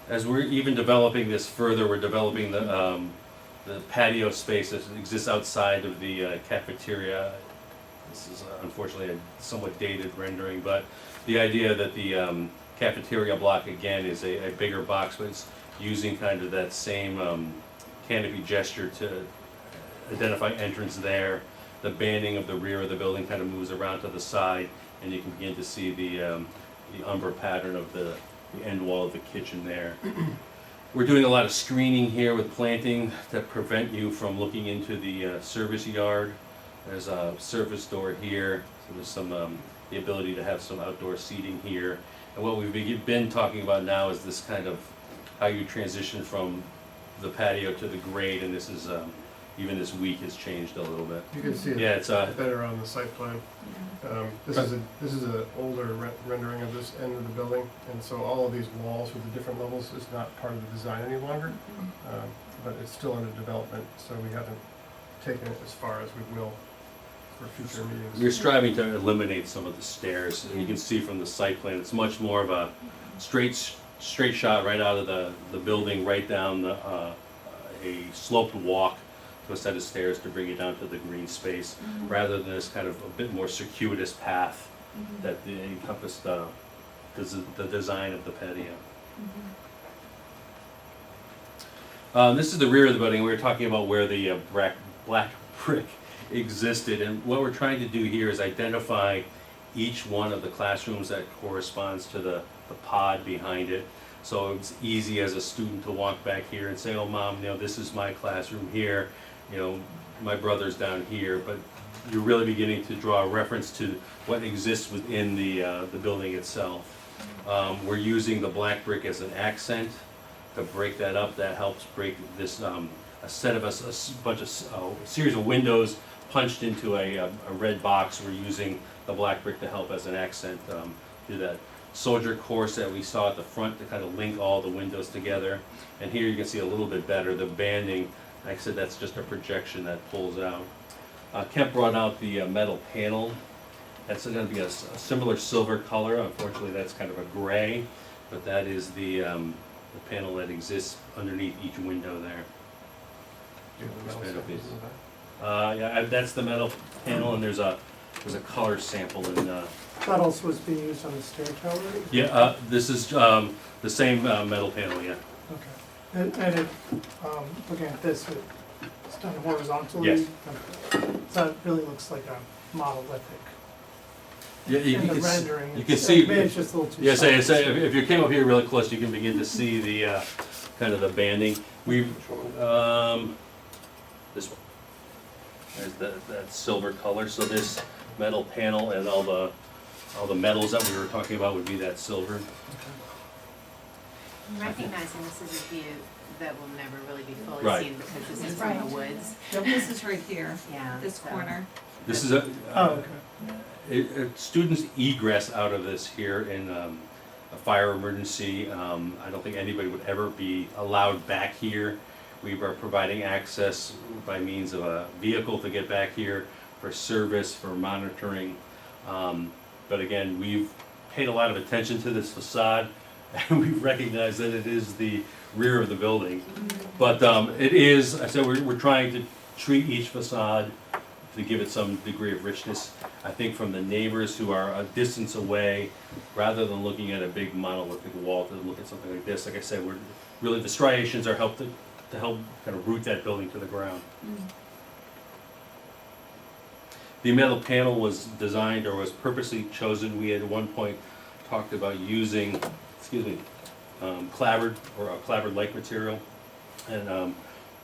as we're even developing this further, we're developing the patio space that exists outside of the cafeteria. This is unfortunately a somewhat dated rendering, but the idea that the cafeteria block again is a bigger box, but it's using kind of that same canopy gesture to identify entrance there. The banding of the rear of the building kind of moves around to the side, and you can begin to see the umber pattern of the end wall of the kitchen there. We're doing a lot of screening here with planting to prevent you from looking into the service yard. There's a service door here, so there's some the ability to have some outdoor seating here. And what we've been talking about now is this kind of how you transition from the patio to the grade, and this is even this week has changed a little bit. You can see it Yeah, it's better on the site plan. This is an older rendering of this end of the building, and so all of these walls with the different levels is not part of the design any longer, but it's still under development, so we haven't taken it as far as we will for future meetings. We're striving to eliminate some of the stairs, and you can see from the site plan, it's much more of a straight shot right out of the building, right down a sloped walk to a set of stairs to bring you down to the green space, rather than this kind of a bit more circuitous path that encompassed the design of the patio. This is the rear of the building. We were talking about where the black brick existed, and what we're trying to do here is identify each one of the classrooms that corresponds to the pod behind it. So it's easy as a student to walk back here and say, oh mom, this is my classroom here, my brother's down here, but you're really beginning to draw a reference to what exists within the building itself. We're using the black brick as an accent to break that up. That helps break this a series of windows punched into a red box. We're using the black brick to help as an accent to that soldier course that we saw at the front to kind of link all the windows together. And here you can see a little bit better the banding. Like I said, that's just a projection that pulls out. Kemp brought out the metal panel. That's going to be a similar silver color. Unfortunately, that's kind of a gray, but that is the panel that exists underneath each window there. Do you have the metal Metal samples piece. in the back? Yeah, that's the metal panel, and there's a color sample in. That also was being used on the stair tower? Yeah, this is the same metal panel. Yeah. Okay. And it, looking at this, it's done horizontally? Yes. Okay. So that really looks like a monolithic. Yeah, In the rendering. you can see. Maybe it's just a little too. Yeah, subtle. if you came up here really close, you can begin to see the kind of the banding. We've this one. There's that silver color. So this metal panel and all the metals that we were talking about would be that silver. I'm recognizing this is a view that will never really be fully Right. seen because this is from the woods. This is right here, Yeah. this so- corner. This is a Oh, okay. students egress out of this here in a fire emergency. I don't think anybody would ever be allowed back here. We are providing access by means of a vehicle to get back here for service, for monitoring. But again, we've paid a lot of attention to this facade, and we recognize that it is the rear of the building. But it is, I said, we're trying to treat each facade to give it some degree of richness. I think from the neighbors who are a distance away, rather than looking at a big monolithic wall, to look at something like this. Like I said, we're really, the striations are to help kind of root that building to the ground. The metal panel was designed or was purposely chosen. We had at one point talked about using, clapboard or a clapboard-like material. And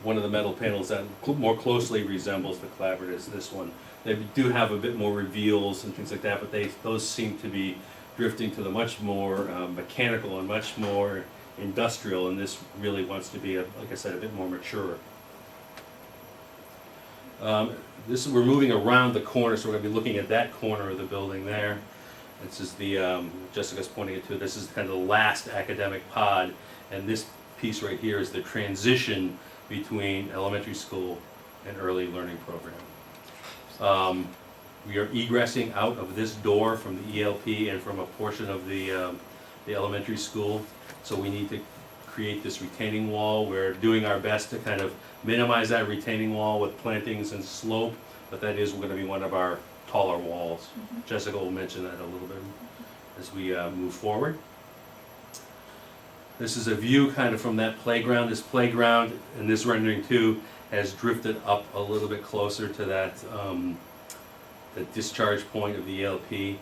one of the metal panels that more closely resembles the clapboard is this one. They do have a bit more reveals and things like that, but those seem to be drifting to the much more mechanical and much more industrial, and this really wants to be, like I said, a bit more mature. We're moving around the corner, so we're going to be looking at that corner of the building there. This is the, Jessica's pointing it to, this is kind of the last academic pod, and this piece right here is the transition between elementary school and early learning program. We are egressing out of this door from the ELP and from a portion of the the elementary school. So we need to create this retaining wall. We're doing our best to kind of minimize that retaining wall with plantings and slope, but that is going to be one of our taller walls. Jessica will mention that a little bit as we move forward. This is a view kind of from that playground. This playground, in this rendering too, has drifted up a little bit closer to that the discharge point of the ELP.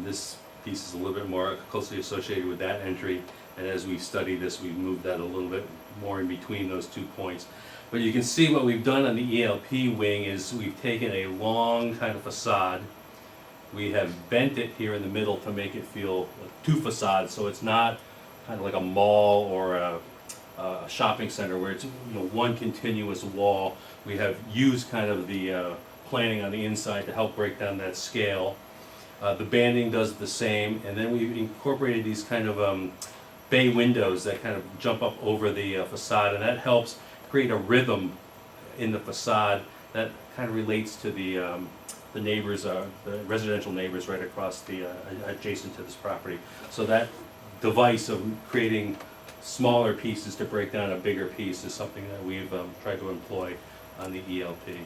This piece is a little bit more closely associated with that entry, and as we study this, we've moved that a little bit more in between those 2 points. But you can see what we've done on the ELP wing is we've taken a long kind of facade. We have bent it here in the middle to make it feel like 2 facades, so it's not kind of like a mall or a shopping center where it's one continuous wall. We have used kind of the planning on the inside to help break down that scale. The banding does the same, and then we've incorporated these kind of bay windows that kind of jump up over the facade, and that helps create a rhythm in the facade that kind of relates to the neighbors, the residential neighbors right across the adjacent to this property. So that device of creating smaller pieces to break down a bigger piece is something that we've tried to employ on the ELP.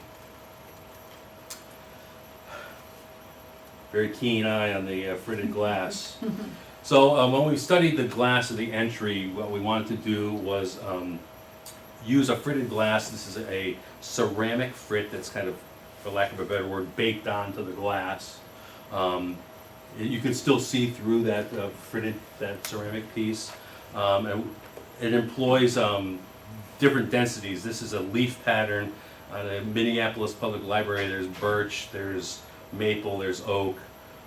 Very keen eye on the fritted glass. So when we studied the glass of the entry, what we wanted to do was use a fritted glass. This is a ceramic frit that's kind of, for lack of a better word, baked onto the glass. You can still see through that fritted, that ceramic piece. And it employs different densities. This is a leaf pattern. On the Minneapolis Public Library, there's birch, there's maple, there's oak.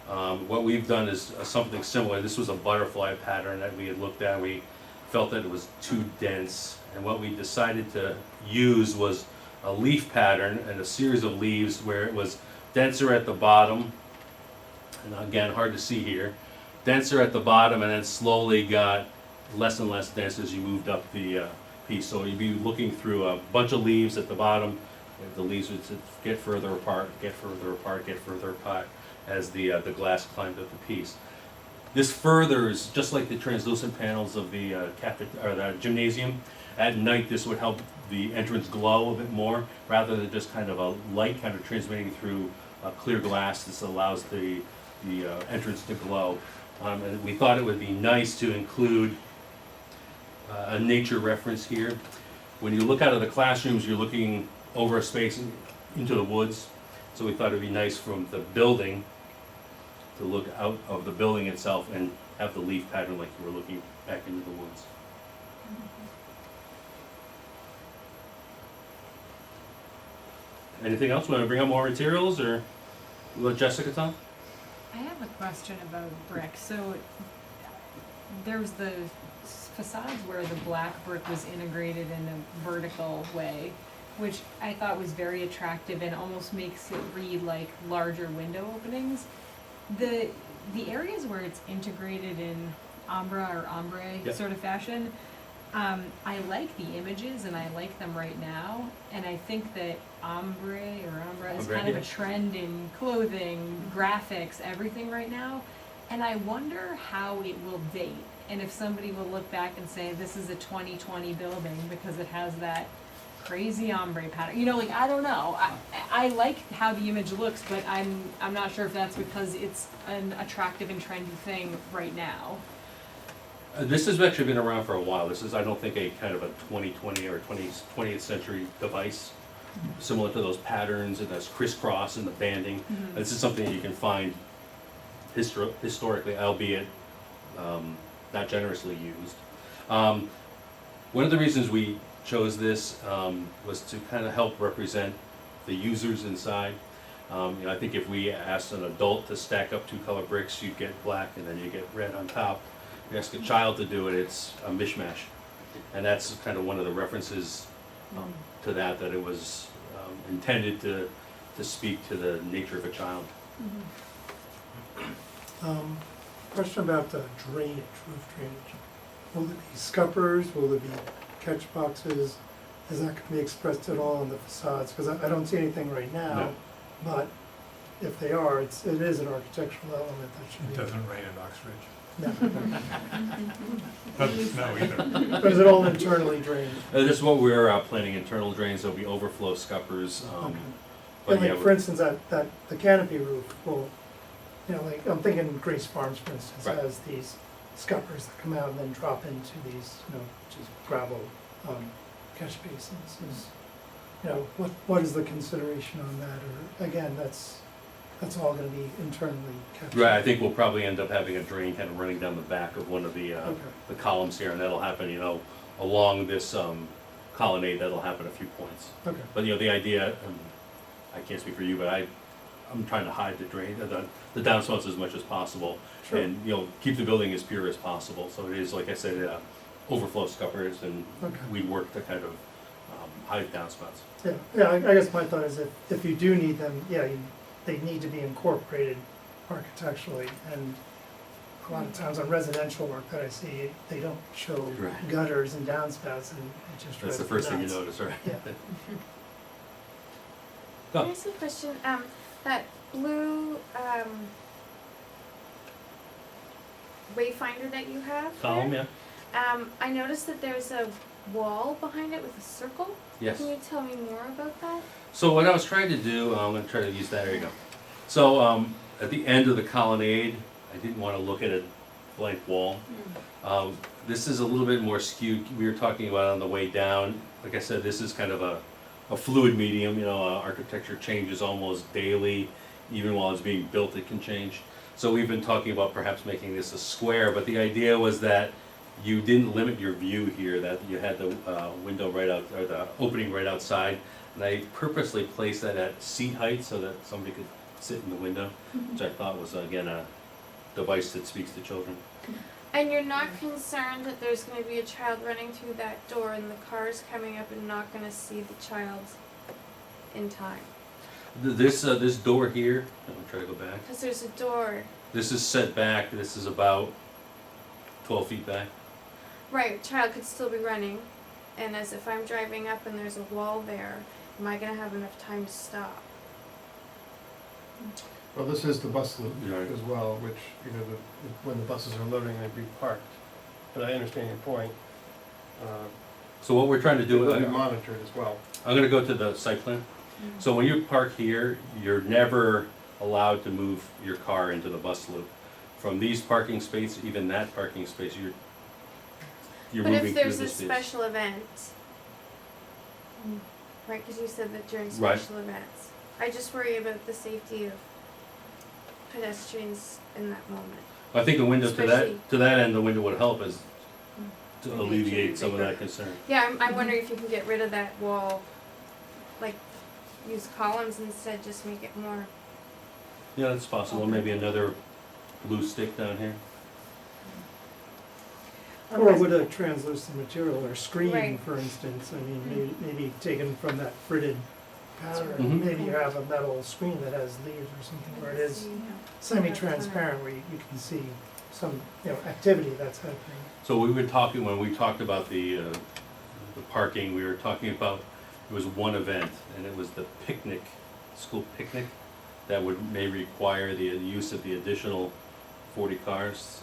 What we've done is something similar. This was a butterfly pattern that we had looked at. We felt that it was too dense, and what we decided to use was a leaf pattern and a series of leaves where it was denser at the bottom, and again, hard to see here, denser at the bottom, and then slowly got less and less dense as you moved up the piece. So you'd be looking through a bunch of leaves at the bottom. The leaves would get further apart, get further apart, get further apart as the glass climbed up the piece. This furthers, just like the translucent panels of the the gymnasium. At night, this would help the entrance glow a bit more, rather than just kind of a light kind of transmitting through clear glass. This allows the entrance to glow. And we thought it would be nice to include a nature reference here. When you look out of the classrooms, you're looking over a space into the woods. So we thought it'd be nice from the building to look out of the building itself and have the leaf pattern like you were looking back into the woods. Anything else? Want to bring up more materials, or let Jessica talk? I have a question about brick. So there's the facades where the black brick was integrated in a vertical way, which I thought was very attractive and almost makes it read like larger window openings. The areas where it's integrated in ombre sort of fashion, I like the images and I like them right now, and I think that ombre is kind of a trend in clothing, graphics, everything right now, and I wonder how it will date, and if somebody will look back and say this is a 2020 building because it has that crazy ombre pattern. Like, I don't know. I like how the image looks, but I'm not sure if that's because it's an attractive and trendy thing right now. This has actually been around for a while. This is, I don't think, a kind of a 2020 or 20th century device, similar to those patterns and those crisscross and the banding. This is something that you can find historically, albeit not generously used. One of the reasons we chose this was to kind of help represent the users inside. I think if we asked an adult to stack up 2 color bricks, you'd get black and then you get red on top. If you ask a child to do it, it's a mishmash. And that's kind of one of the references to that it was intended to speak to the nature of a child. Question about the drainage, roof drainage. Will there be scuppers? Will there be catch boxes? Is that going to be expressed at all on the facades? Because I don't see anything right now, No. But if they are, it is an architectural element that should It be. doesn't rain in Oxbridge. No. Doesn't snow either. But is it all internally drained? This is what we're planning, internal drains, there'll be overflow scuppers. Okay. But And yeah, like, for instance, the canopy roof will, you know, like, I'm thinking Grace Farms, for instance, Right. has these scuppers that come out and then drop into these, you know, just gravel, catch basins. You know, what is the consideration on that, or, again, that's all gonna be internally captured? Right, I think we'll probably end up having a drain kind of running down the back of one of the Okay. columns here, and that'll happen, you know, along this colonnade, that'll happen a few points. Okay, But, you know, the idea, I can't speak for you, but I'm trying to hide the drain, the downspouts as much as possible. sure. And, you know, keep the building as pure as possible, so it is, like I said, overflow scuppers, and Okay. we work to kind of hide downspouts. Yeah, I guess my thought is if you do need them, yeah, they need to be incorporated architecturally, and a lot of times on residential work that I see, they don't show Right. gutters and downspouts, and it just drives That's the me first thing you nuts. notice, right? Yeah. Go. Can I ask a question? That blue wayfinder that you have Column, there, yeah? I noticed that there's a wall behind it with a circle. Yes. Can you tell me more about that? So what I was trying to do, I'm gonna try to use that, there you go. So, at the end of the colonnade, I didn't wanna look at a blank wall. This is a little bit more skewed, we were talking about on the way down, like I said, this is kind of a fluid medium, you know, architecture changes almost daily, even while it's being built, it can change. So we've been talking about perhaps making this a square, but the idea was that you didn't limit your view here, that you had the window right out, or the opening right outside. And I purposely placed that at seat height so that somebody could sit in the window, which I thought was, again, a device that speaks to children. And you're not concerned that there's going to be a child running through that door and the car's coming up and not going to see the child in time? This door here, I'm gonna try to go back. Because there's a door. This is set back, this is about 12 feet back. Right, child could still be running. And as if I'm driving up and there's a wall there, am I going to have enough time to stop? Well, this is the bus loop Right. as well, which, you know, when the buses are loading, they'd be parked. But I understand your point. So what we're trying to It do, will be monitored as well. I'm gonna go to the site plan. So when you park here, you're never allowed to move your car into the bus loop. From these parking spaces, even that parking space, you're But moving if through there's a this space. special event, right, because you said that during Right. special events, I just worry about the safety of pedestrians in that moment. I think the window Especially- to that end, the window would help as to Maybe it should alleviate be some of bigger. that concern. Yeah, I'm wondering if you can get rid of that wall, like use columns instead, just make it more. Yeah, that's possible. Maybe another blue stick down here. Or would a translucent material or screen, Right. for instance, I mean, maybe taken from that fritted pattern, Mhm. maybe you have a metal screen that has leaves or something where it is semi-transparent, where you can see some, you know, activity that's happening. So we were talking, when we talked about the parking, we were talking about, it was one event, and it was the picnic, school picnic, that may require the use of the additional 40 cars.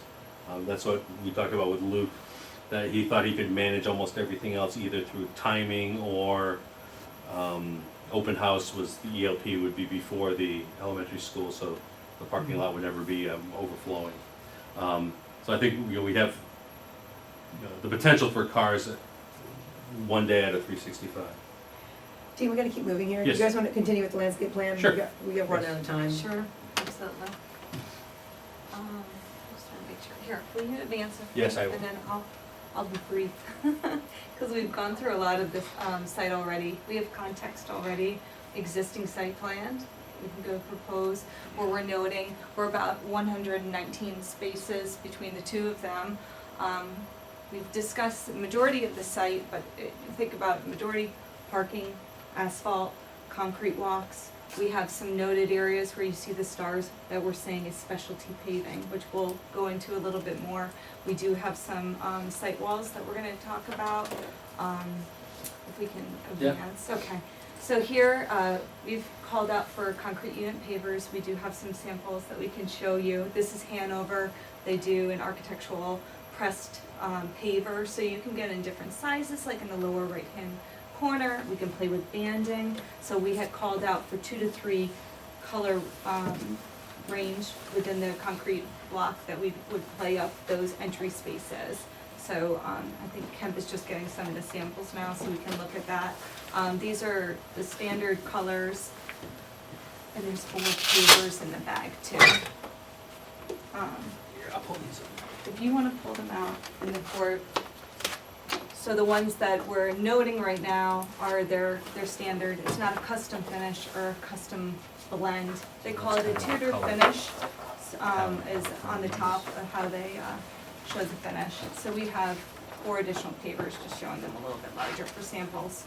That's what we talked about with Luke, that he thought he could manage almost everything else either through timing or open house was, the ELP would be before the elementary school, so the parking lot would never be overflowing. So I think, you know, we have the potential for cars one day out of 365. Team, we gotta keep moving here. Do Yes. you guys wanna continue with the landscape plan? Sure. We got run out of time. Sure, absolutely. Just trying to make sure, here, will you advance it? Yes, I will. And then I'll be brief, because we've gone through a lot of this site already. We have context already, existing site plan. We can go propose, where we're noting, we're about 119 spaces between the two of them. We've discussed the majority of the site, but think about majority parking, asphalt, concrete walks. We have some noted areas where you see the stars that we're saying is specialty paving, which we'll go into a little bit more. We do have some site walls that we're gonna talk about, if we can Yeah. advance. Okay. So here, we've called out for concrete unit pavers. We do have some samples that we can show you. This is Hanover. They do an architectural pressed paver, so you can get in different sizes, like in the lower right-hand corner. We can play with banding. So we had called out for 2 to 3 color range within the concrete block that we would play up those entry spaces. So I think Kemp is just getting some of the samples now, so we can look at that. These are the standard colors, and there's 4 pavers in the bag too. Here, I'll pull these up. If you want to pull them out in the board. So the ones that we're noting right now are their standard. It's not a custom finish or a custom blend. They call it a Tudor finish, is on the top of how they show the finish. So we have 4 additional pavers, just showing them a little bit larger for samples.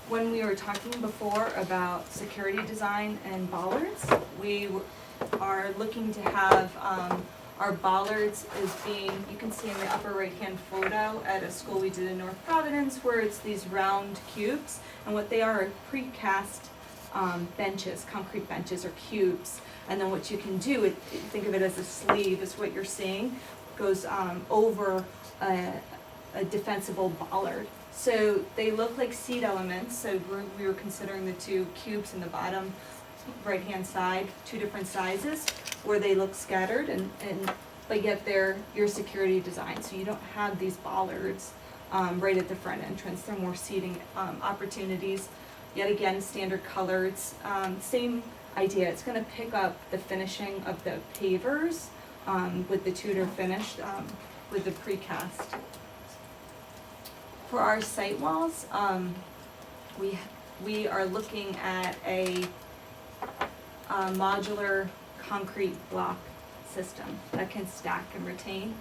When we were talking before about security design and bollards, we are looking to have our bollards as being, you can see in the upper right-hand photo at a school we did in North Providence, where it's these round cubes, and what they are precast benches, concrete benches or cubes. And then what you can do, think of it as a sleeve, is what you're seeing, goes over a defensible bollard. So they look like seat elements, so we were considering the 2 cubes in the bottom right-hand side, 2 different sizes, where they look scattered, but yet they're your security design. So you don't have these bollards right at the front entrance. They're more seating opportunities. Yet again, standard colors, same idea. It's going to pick up the finishing of the pavers with the Tudor finish with the precast. For our site walls, we are looking at a modular concrete block system that can stack and retain.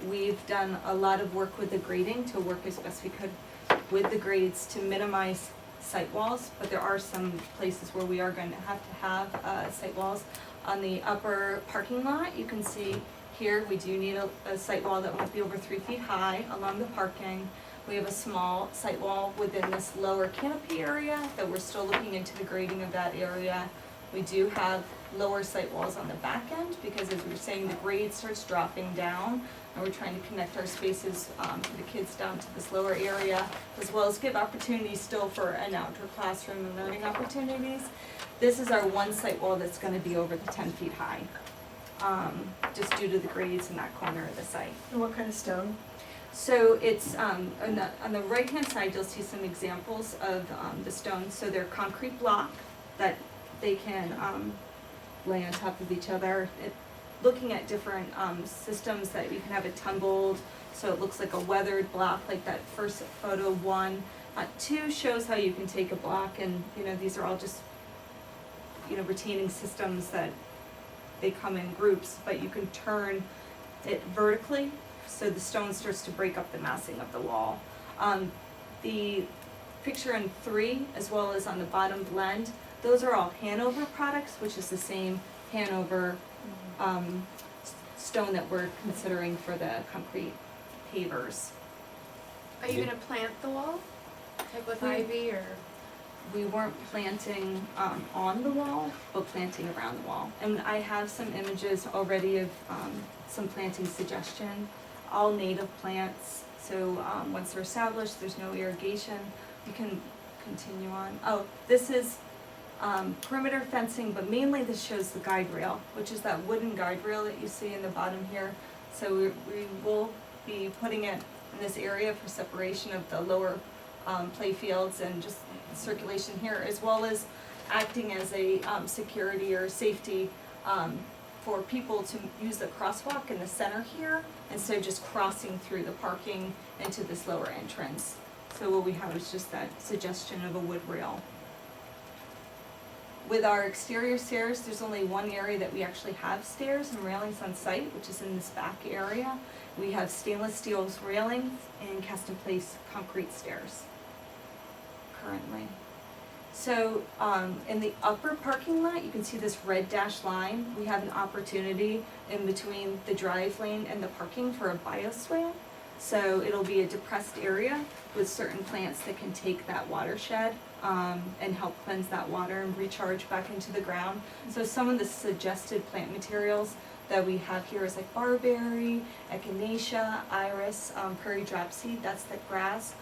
We've done a lot of work with the grading to work as best we could with the grades to minimize site walls, but there are some places where we are going to have site walls. On the upper parking lot, you can see here we do need a site wall that won't be over 3 feet high along the parking. We have a small site wall within this lower canopy area that we're still looking into the grading of that area. We do have lower site walls on the back end because, as we were saying, the grade starts dropping down, and we're trying to connect our spaces for the kids down to this lower area, as well as give opportunities still for an outdoor classroom and learning opportunities. This is our one site wall that's going to be over the 10 feet high, just due to the grades in that corner of the site. And what kind of stone? So it's on the right-hand side, you'll see some examples of the stones. So they're concrete block that they can lay on top of each other. Looking at different systems that you can have it tumbled, so it looks like a weathered block, like that first photo 1. 2 shows how you can take a block, and these are all just retaining systems that they come in groups, but you can turn it vertically, so the stone starts to break up the massing of the wall. The picture in 3, as well as on the bottom blend, those are all Hanover products, which is the same Hanover stone that we're considering for the concrete pavers. Are you gonna plant the wall? Like with ivy or? We weren't planting on the wall, but planting around the wall. And I have some images already of some planting suggestion, all native plants. So once they're established, there's no irrigation. You can continue on. Oh, this is perimeter fencing, but mainly this shows the guide rail, which is that wooden guide rail that you see in the bottom here. So we will be putting it in this area for separation of the lower play fields and just circulation here, as well as acting as a security or safety for people to use the crosswalk in the center here instead of just crossing through the parking into this lower entrance. So what we have is just that suggestion of a wood rail. With our exterior stairs, there's only one area that we actually have stairs and railings on site, which is in this back area. We have stainless steel railings and cast-in-place concrete stairs currently. So in the upper parking lot, you can see this red dashed line. We have an opportunity in between the drive lane and the parking for a bioswale. So it'll be a depressed area with certain plants that can take that watershed and help cleanse that water and recharge back into the ground. So some of the suggested plant materials that we have here is like barberry, echinacea, iris, prairie dropseed, that's the grass.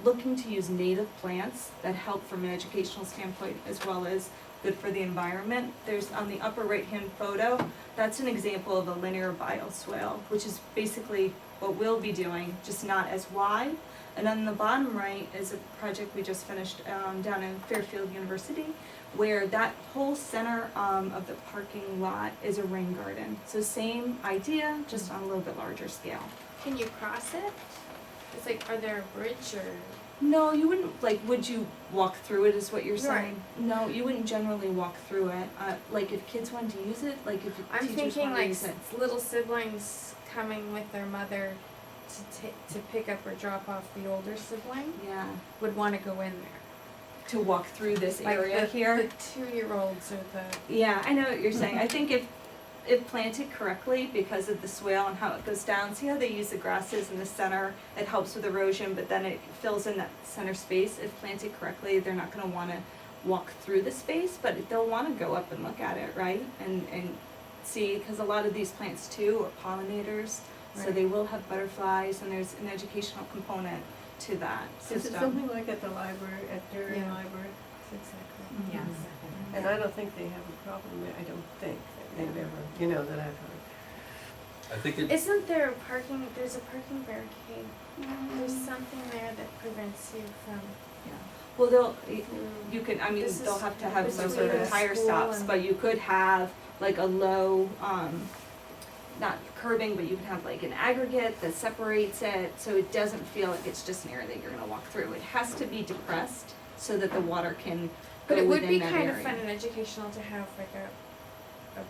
Looking to use native plants that help from an educational standpoint as well as good for the environment. There's on the upper right-hand photo, that's an example of a linear bioswale, which is basically what we'll be doing, just not as wide. And on the bottom right is a project we just finished down in Fairfield University, where that whole center of the parking lot is a rain garden. So same idea, just on a little bit larger scale. Can you cross it? It's like, are there a bridge or? No, you wouldn't, like, would you walk through it is what you're saying? Right. No, you wouldn't generally walk through it. Like if kids wanted to use it, like if I'm teachers thinking wanted to like use it. little siblings coming with their mother to pick up or drop off the older sibling Yeah, would want to go in there. to walk through this Like area here. The 2-year-olds or the. Yeah, I know what you're saying. I think if planted correctly because of the swale and how it goes down, see how they use the grasses in the center, it helps with erosion, but then it fills in that center space. If planted correctly, they're not gonna wanna walk through the space, but they'll wanna go up and look at it, right? And see, because a lot of these plants too are pollinators, so Right. they will have butterflies, and there's an educational component to that Is it system. something like at the library, at Derry Yeah. Library? Exactly. Mhm. Yes. And I don't think they have a problem there, I don't think, they've ever, that I've heard. I think it, Isn't there a parking, there's a parking barricade? There's something there that prevents you from. Yeah. Well, you can, I mean, This they'll is have to have some between sort of the tire school stops, and- but you could have like a low, not curbing, but you can have like an aggregate that separates it, so it doesn't feel like it's just an area that you're gonna walk through. It has to be depressed so that the water can But go it would within be that kind of area. fun and educational to have like a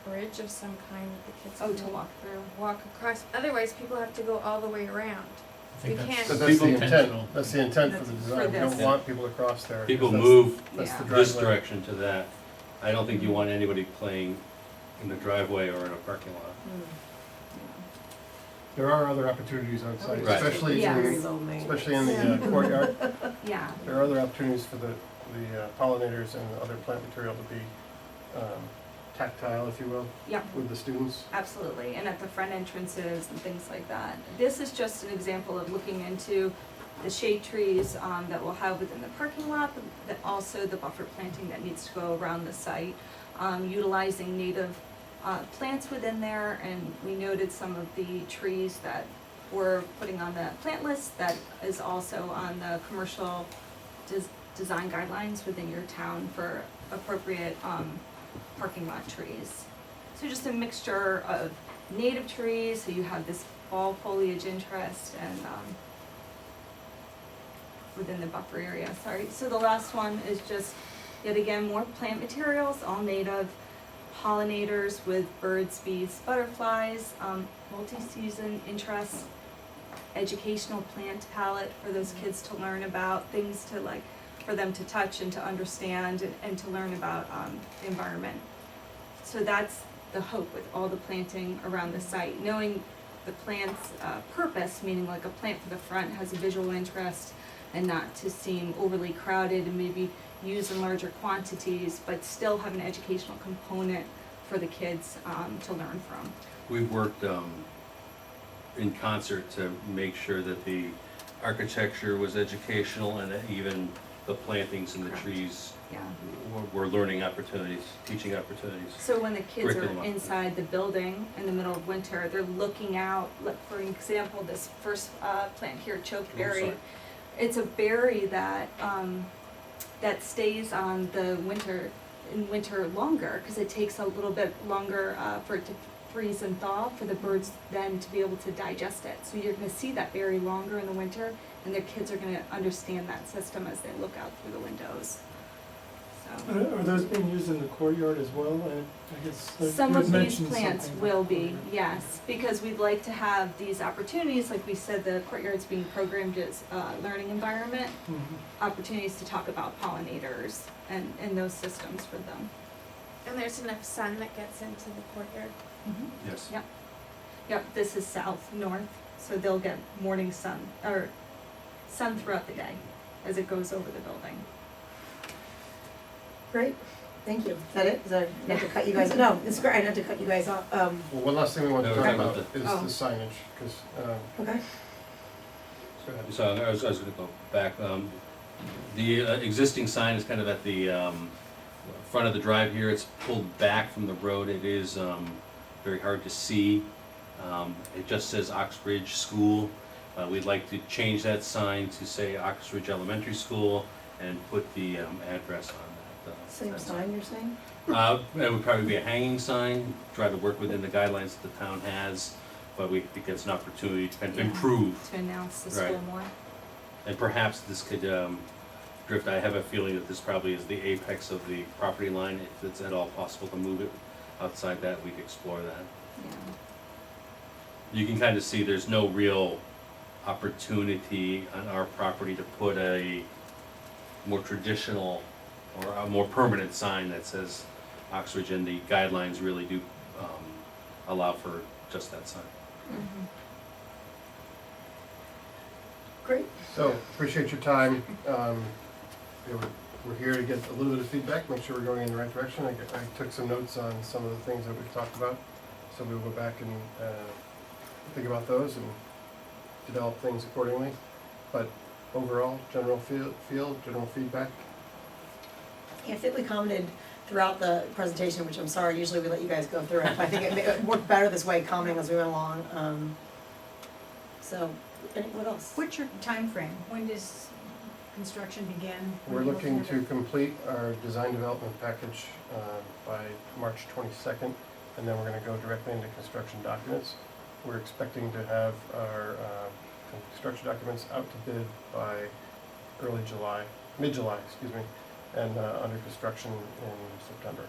bridge of some kind that the kids Oh, can to walk through. walk across. Otherwise, people have to go all the way around. I think We that's can't- So that's the intentional. intent, that's the intent for the That's design, we for don't this. want people to cross there. people because move That's the Yeah. driveway. this direction to that. I don't think you want anybody playing in the driveway or in a parking lot. There are other opportunities on site, Right. especially Yeah. Very in, low maintenance. especially in the courtyard. Yeah, There are other opportunities for the pollinators and other plant material to be tactile, if you will, yeah. with the students. Absolutely, and at the front entrances and things like that. This is just an example of looking into the shade trees that we'll have within the parking lot, but also the buffer planting that needs to go around the site, utilizing native plants within there, and we noted some of the trees that we're putting on the plant list that is also on the commercial design guidelines within your town for appropriate parking lot trees. So just a mixture of native trees, so you have this fall foliage interest and within the buffer area, sorry. So the last one is just, yet again, more plant materials, all native, pollinators with birds, bees, butterflies, multi-season interest, educational plant palette for those kids to learn about, things to like, for them to touch and to understand and to learn about the environment. So that's the hope with all the planting around the site, knowing the plant's purpose, meaning like a plant for the front has a visual interest and not to seem overly crowded and maybe used in larger quantities, but still have an educational component for the kids to learn from. We've worked in concert to make sure that the architecture was educational and that even the plantings and the Correct. trees Yeah. were learning opportunities, teaching opportunities. So when the kids Curriculum are opportunity. inside the building in the middle of winter, they're looking out, like for example, this first plant here, chokeberry. sorry. It's a berry that that stays on the winter longer, because it takes a little bit longer for it to freeze and thaw for the birds then to be able to digest it. So you're gonna see that berry longer in the winter, and their kids are gonna understand that system as they look out through the windows. So. Are those being used in the courtyard as well? I guess Some you had of these mentioned plants something will about be, courtyard. yes, because we'd like to have these opportunities, like we said, the courtyard's being programmed as a learning environment, Mhm. opportunities to talk about pollinators and those systems for them. And there's enough sun that gets into the courtyard. Yes. Yep, this is south, north, So they'll get morning sun, or sun throughout the day as it goes over the building. Great, thank you. Is that it? Is that, not to cut you guys, no, it's great, not to cut you guys off. Well, one last thing we want to No, talk we're about talking is about the signage, because, Okay. go ahead. So I was gonna go back. The existing sign is kind of at the front of the drive here. It's pulled back from the road. It is very hard to see. It just says Oxbridge School. We'd like to change that sign to say Oxbridge Elementary School and put the address on that. Same that sign you're saying? It would probably be a hanging sign, try to work within the guidelines that the town has, but we think it's an opportunity to kind of Yeah. improve. To announce the Right. school more. And perhaps this could drift, I have a feeling that this probably is the apex of the property line. If it's at all possible to move it outside that, we could explore that. Yeah. You can kind of see there's no real opportunity on our property to put a more traditional or a more permanent sign that says Oxbridge, and the guidelines really do allow for just that sign. Great. So, appreciate your time. We're here to get a little bit of feedback, make sure we're going in the right direction. I took some notes on some of the things that we've talked about, so we'll go back and think about those and develop things accordingly. But overall, general feel, general feedback. Yeah, I think we commented throughout the presentation, which I'm sorry, usually we let you guys go through it. I think it worked better this way, commenting as we went along. So, what else? What's your time frame? When does construction begin? We're looking to complete our design development package by March 22nd, and then we're going to go directly into construction documents. We're expecting to have our construction documents out to bid by early July, mid-July, excuse me, and under construction in September.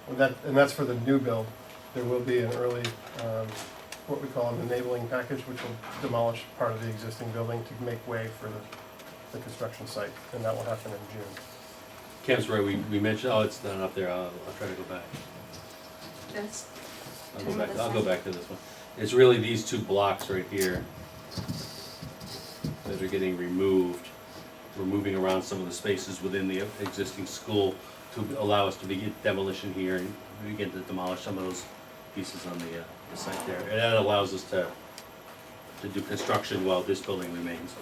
And that's for the new build. There will be an early, what we call an enabling package, which will demolish part of the existing building to make way for the construction site, and that will happen in June. Cam's right, we mentioned, oh, it's not up there, I'll try to go back. That's I'll go back to this one. It's really these two blocks right here that are getting removed. We're moving around some of the spaces within the existing school to allow us to begin demolition here and begin to demolish some of those pieces on the site there. And that allows us to do construction while this building remains.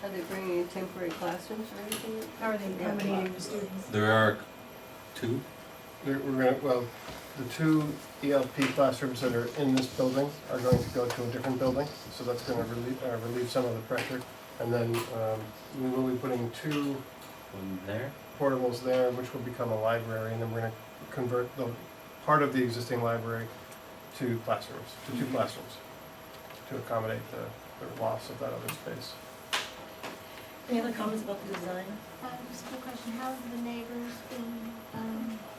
Are they bringing in temporary classrooms or anything? How are they accommodating the students? There are two. The two ELP classrooms that are in this building are going to go to a different building, so that's going to relieve some of the pressure. And then we will be putting two One there. portables there, which will become a library, and then we're going to convert the part of the existing library to classrooms, to two classrooms, to accommodate the loss of that other space. Any other comments about the design? Just a quick question, how have the neighbors been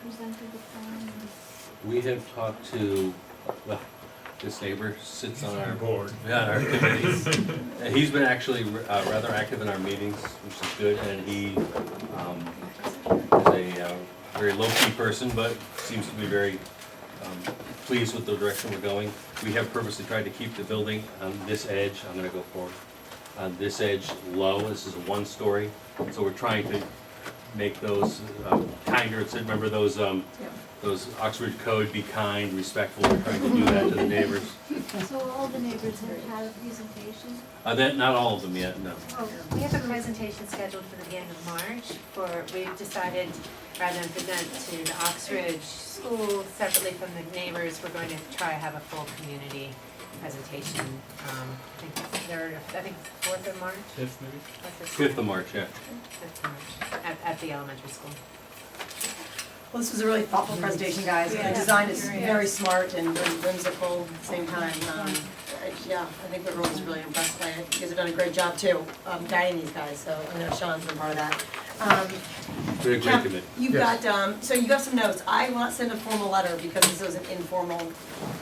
presented with them? We have talked to, well, this neighbor sits on our board. Yeah, on our committees. And he's been actually rather active in our meetings, which is good, and he is a very low-key person, but seems to be very pleased with the direction we're going. We have purposely tried to keep the building on this edge, I'm gonna go forward, on this edge low. This is a one-story, so we're trying to make those kinder. Remember those Oxford Code, be kind, respectful, we're trying to do that to the neighbors. So all the neighbors have had a presentation? Not all of them yet, no. We have a presentation scheduled for the end of March we've decided, rather than present to the Oxbridge School separately from the neighbors, we're going to try to have a full community presentation. I think it's 4th of March? 5th maybe? 5th of March, yeah. 5th of March, at the elementary school. Well, this was a really thoughtful presentation, guys. The design is very smart and whimsical at the same time. I think everyone's really impressed by it. You guys have done a great job too, guiding these guys, so I know Sean's been part of that. Very great committee. You've Yes. got, so you got some notes. I will not send a formal letter because this was an informal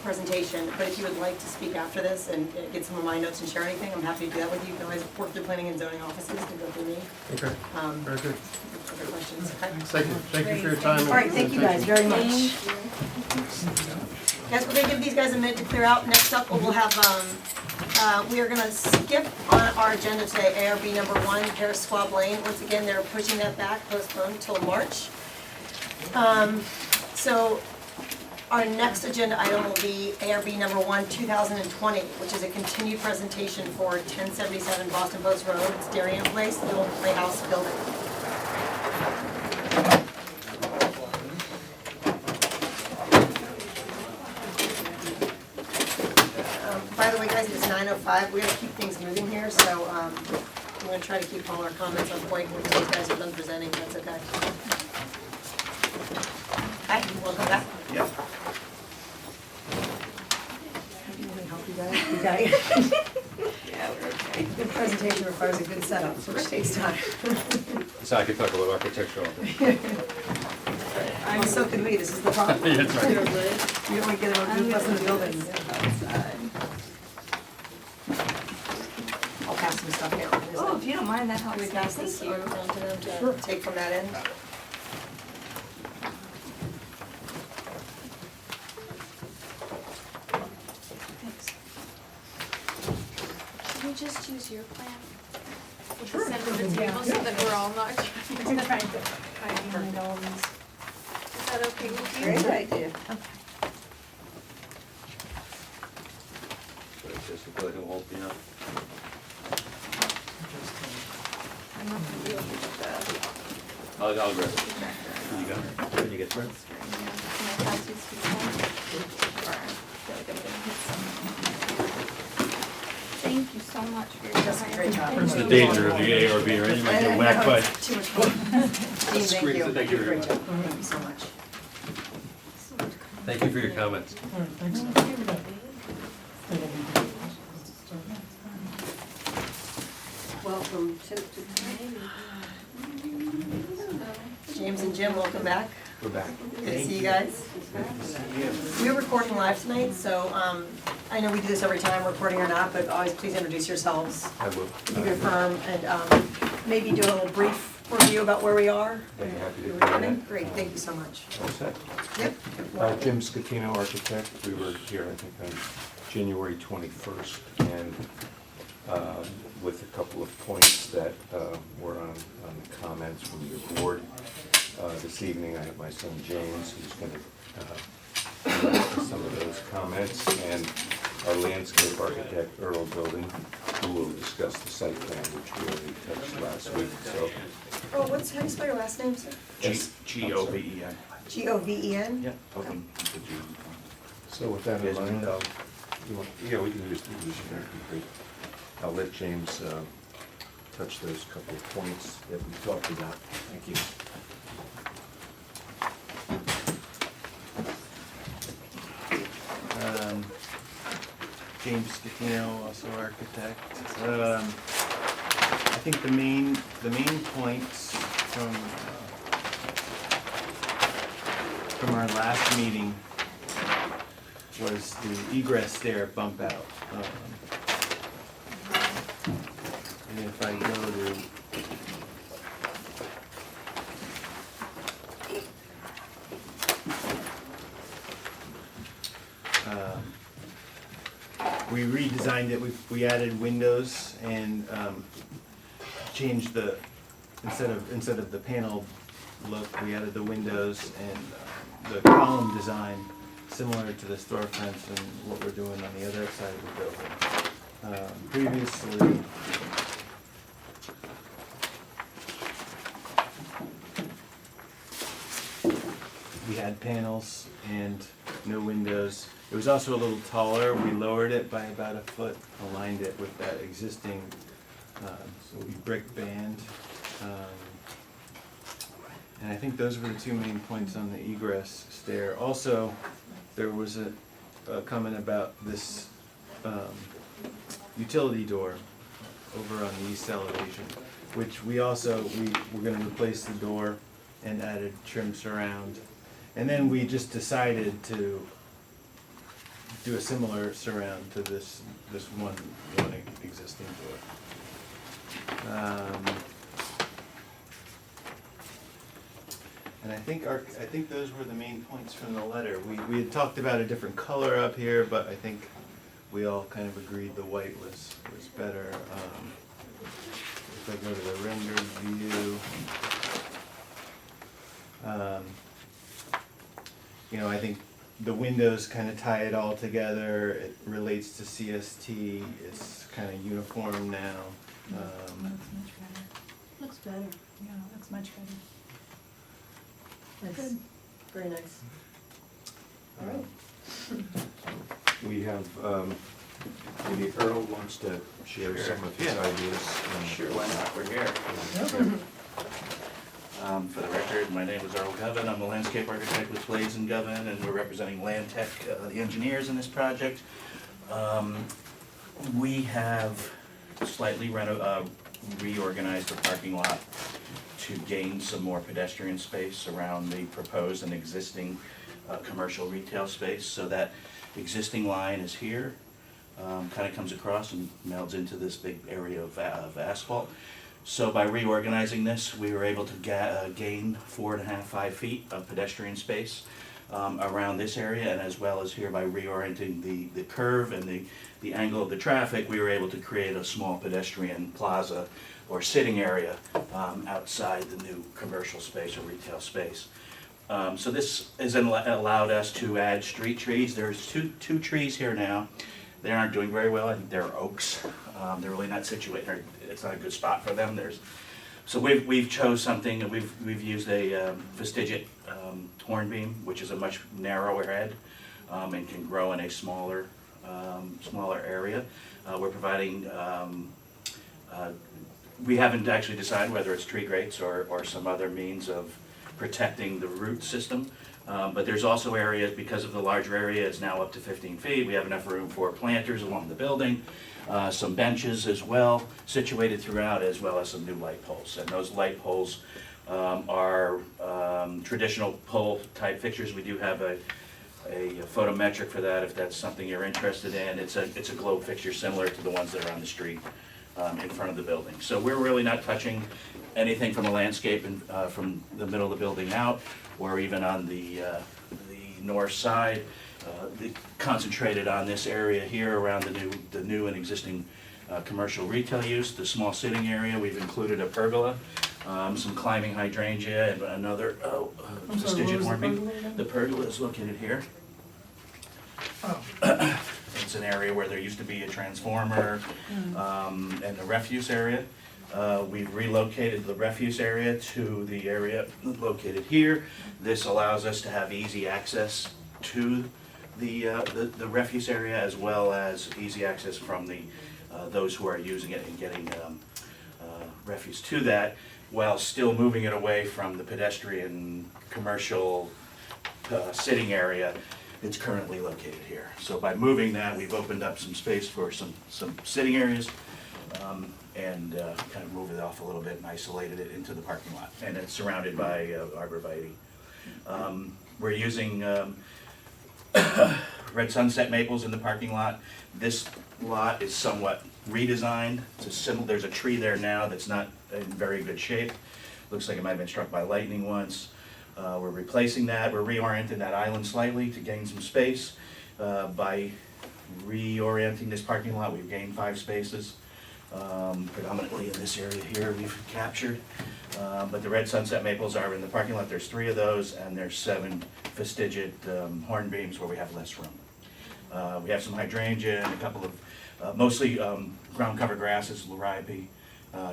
presentation, but if you would like to speak after this and get some of my notes and share anything, I'm happy to do that with you. You can always work through planning and zoning offices to go through me. Okay, very good. Other questions, okay? Thank you for your time. All right, thank you guys very much. Guys, we're gonna give these guys a minute to clear out. Next up, we'll have, we are gonna skip on our agenda today, ARB number 1, Paris Squab Lane. Once again, they're pushing that back, postponed till March. So our next agenda item will be ARB number 1, 2020, which is a continued presentation for 1077 Boston Post Road. It's Darien Place, the old playhouse building. By the way, guys, it's 9:05. We gotta keep things moving here, so I'm gonna try to keep all our comments on point when these guys are done presenting, if that's okay. Hi, welcome back. Yep. Can we help you guys? You got it? Yeah, we're okay. Good presentation requires a good setup, which takes time. So I could talk about architecture all day. I'm so could we, this is the problem. Yeah, that's right. You don't want to get a roof up in the building. I'll pass some stuff here. Oh, if you don't mind, that helps. Can we pass this Thank you. around to them to take from that end? Thanks. Should we just use your plan? With Sure. the center of the table so that we're all not trying to hide behind all these. Is that okay with you? Great idea. So it's just a little hold, you know. I'm not gonna be able to get the. I'll grab it. Here you go. Can you get through? Can I pass these to you? Or I feel like I'm gonna hit some. Thank you so much for your time. Great job. It's the danger of the ARB, right? You might get whacked by. Too much fun. Dean, thank you. Thank you very Great job. Thank you so much. Thank you for your comments. Welcome to James and Jim, welcome back. We're back. Good to see you guys. We're recording live tonight, so I know we do this every time, recording or not, but always please introduce yourselves. I will. Give your firm and maybe do a little brief review about where we are. I'd be happy to do Recording. that. Great, thank you so much. All set. Yep. Jim Scatino, architect. We were here, I think, on January 21st, and with a couple of points that were on the comments from your board. This evening, I have my son James, who's going to answer some of those comments, and our landscape architect, Earl Building, who will discuss the site plan, which we already touched last week, so. Oh, how do you spell your last name, sir? G-O-V-E-N. G-O-V-E-n? Yeah. Okay. So with that in mind, yeah, we can use the use that'd be great. I'll let James touch those couple of points that we talked about. Thank you. James Scatino, also architect. I think the main points from our last meeting was the egress stair bump out. And if I go to we redesigned it, we added windows and changed the, instead of the panel look, we added the windows and the column design similar to the storefronts and what we're doing on the other side of the building. Previously, we had panels and no windows. It was also a little taller. We lowered it by about a foot, aligned it with that existing brick band. And I think those were the two main points on the egress stair. Also, there was a comment about this utility door over on the east elevation, which we're gonna replace the door and added trim surround. And then we just decided to do a similar surround to this one existing door. And I think those were the main points from the letter. We had talked about a different color up here, but I think we all kind of agreed the white was better. If I go to the rendered view, I think the windows kind of tie it all together. It relates to CST. It's kind of uniform now. Looks better. Yeah, looks much better. Nice. Very nice. All right. We have, maybe Earl wants to share some of his ideas. Sure, why not, we're here. For the record, my name is Earl Govan, I'm a landscape architect with Blades & Govan, and we're representing Land Tech, the engineers in this project. We have slightly reorganized the parking lot to gain some more pedestrian space around the proposed and existing commercial retail space. So that existing line is here, kind of comes across and melds into this big area of asphalt. So by reorganizing this, we were able to gain 4.5, 5 feet of pedestrian space around this area, and as well as here by reorienting the curve and the angle of the traffic, we were able to create a small pedestrian plaza or sitting area outside the new commercial space or retail space. So this has allowed us to add street trees. There's two trees here now. They aren't doing very well. I think they're oaks. They're really not situated. It's not a good spot for them. So we've chose something. We've used a vestigiate hornbeam, which is a much narrower head and can grow in a smaller area. We're providing. We haven't actually decided whether it's tree grates or some other means of protecting the root system. But there's also areas, because of the larger area, it's now up to 15 feet. We have enough room for planters along the building, some benches as well, situated throughout, as well as some new light poles. And those light poles are traditional pole type fixtures. We do have a photometric for that if that's something you're interested in. It's a globe fixture similar to the ones that are on the street in front of the building. So we're really not touching anything from a landscape and from the middle of the building out, or even on the north side. Concentrated on this area here around the new and existing commercial retail use, the small sitting area. We've included a pergola, some climbing hydrangea, and another vestigiate hornbeam. The pergola is located here. It's an area where there used to be a transformer and a refuse area. We've relocated the refuse area to the area located here. This allows us to have easy access to the refuse area, as well as easy access from those who are using it and getting refuse to that, while still moving it away from the pedestrian commercial sitting area. It's currently located here. So by moving that, we've opened up some space for some sitting areas and kind of moved it off a little bit and isolated it into the parking lot. And it's surrounded by arborvitae. We're using red sunset maples in the parking lot. This lot is somewhat redesigned. There's a tree there now that's not in very good shape. Looks like it might have been struck by lightning once. We're replacing that. We're reorienting that island slightly to gain some space. By reorienting this parking lot, we've gained 5 spaces. Predominantly in this area here we've captured. But the red sunset maples are in the parking lot. There's 3 of those, and there's 7 vestigiate hornbeams where we have less room. We have some hydrangea and a couple of mostly ground cover grasses, liripe,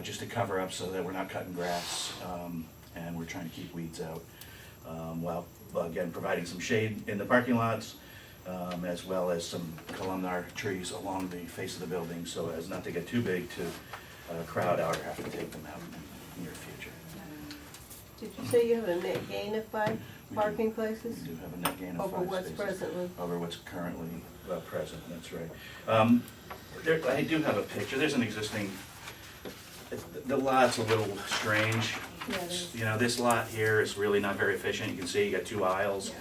just to cover up so that we're not cutting grass, and we're trying to keep weeds out. While again providing some shade in the parking lots, as well as some columnar trees along the face of the building, so as not to get too big to crowd out or have to take them out in the near future. Did you say you have a net gain of 5 parking places? We do have a net gain of 5 over what's spaces. presently? Over what's currently present, that's right. I do have a picture. There's an existing, The lot's a little strange. Yeah, it is. You know, this lot here is really not very efficient. You can see you got 2 aisles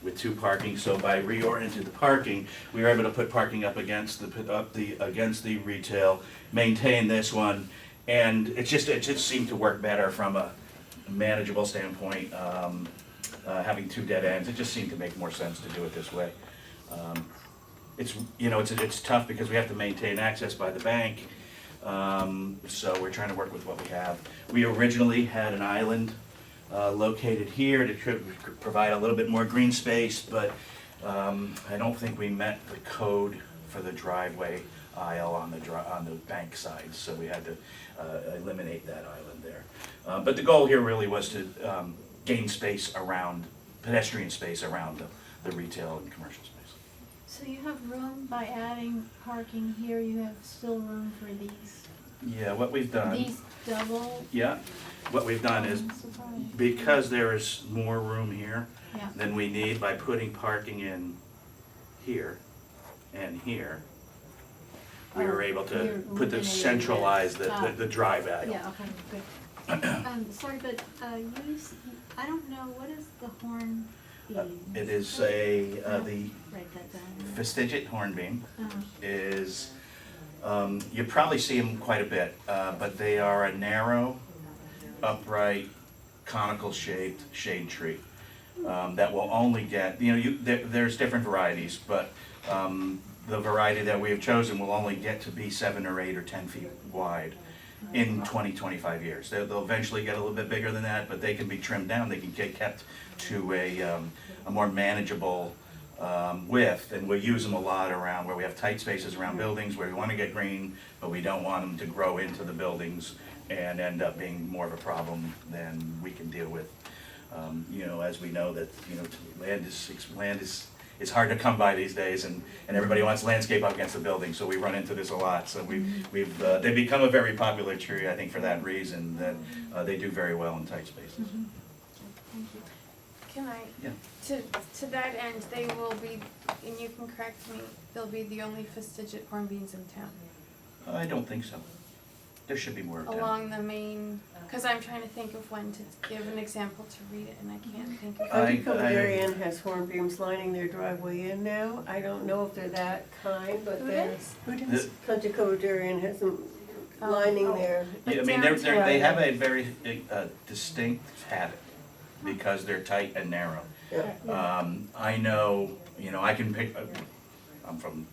with 2 parking, so by reorienting the parking, we were able to put parking up against against the retail, maintain this one, and it just seemed to work better from a manageable standpoint. Having 2 dead ends, it just seemed to make more sense to do it this way. It's tough because we have to maintain access by the bank, so we're trying to work with what we have. We originally had an island located here to provide a little bit more green space, but I don't think we met the code for the driveway aisle on the bank side, so we had to eliminate that island there. But the goal here really was to gain space around, pedestrian space around the retail and commercial space. So you have room by adding parking here, you have still room for these, Yeah, what we've done. these double? Yeah, what we've done is, I'm surprised. because there is more room here Yeah. than we need, by putting parking in here and here, we were able you're to eliminating centralize that. the drive aisle. Yeah, okay, good. Sorry, but I don't know, what is the horn beam? It is the Write that down. vestigial hornbeam Uh-huh. is, you probably see them quite a bit, but they are a narrow, upright, conical shaped shade tree that will only get, there's different varieties, but the variety that we have chosen will only get to be 7 or 8 or 10 feet wide in 20, 25 years. They'll eventually get a little bit bigger than that, but they can be trimmed down, they can get kept to a more manageable width, and we'll use them a lot around where we have tight spaces around buildings, where we want to get green, but we don't want them to grow into the buildings and end up being more of a problem than we can deal with. As we know that, land is hard to come by these days, and everybody wants landscape up against the building, so we run into this a lot. So they've become a very popular tree, I think, for that reason, that they do very well in tight spaces. Can I? Yeah. To that end, they will be, and you can correct me, they'll be the only fastigiate hornbeams in town. I don't think so. There should be more of them. Along the main, because I'm trying to think of one to give an example to read it, and I can't think of. Untitled Chapter has hornbeams lining their driveway in now. I don't know if they're that kind, but Who they're. does? Untitled Chapter has them lining their. Yeah, I mean, they have a very distinct habit because they're tight and narrow. Yeah. I know, I can pick, I'm from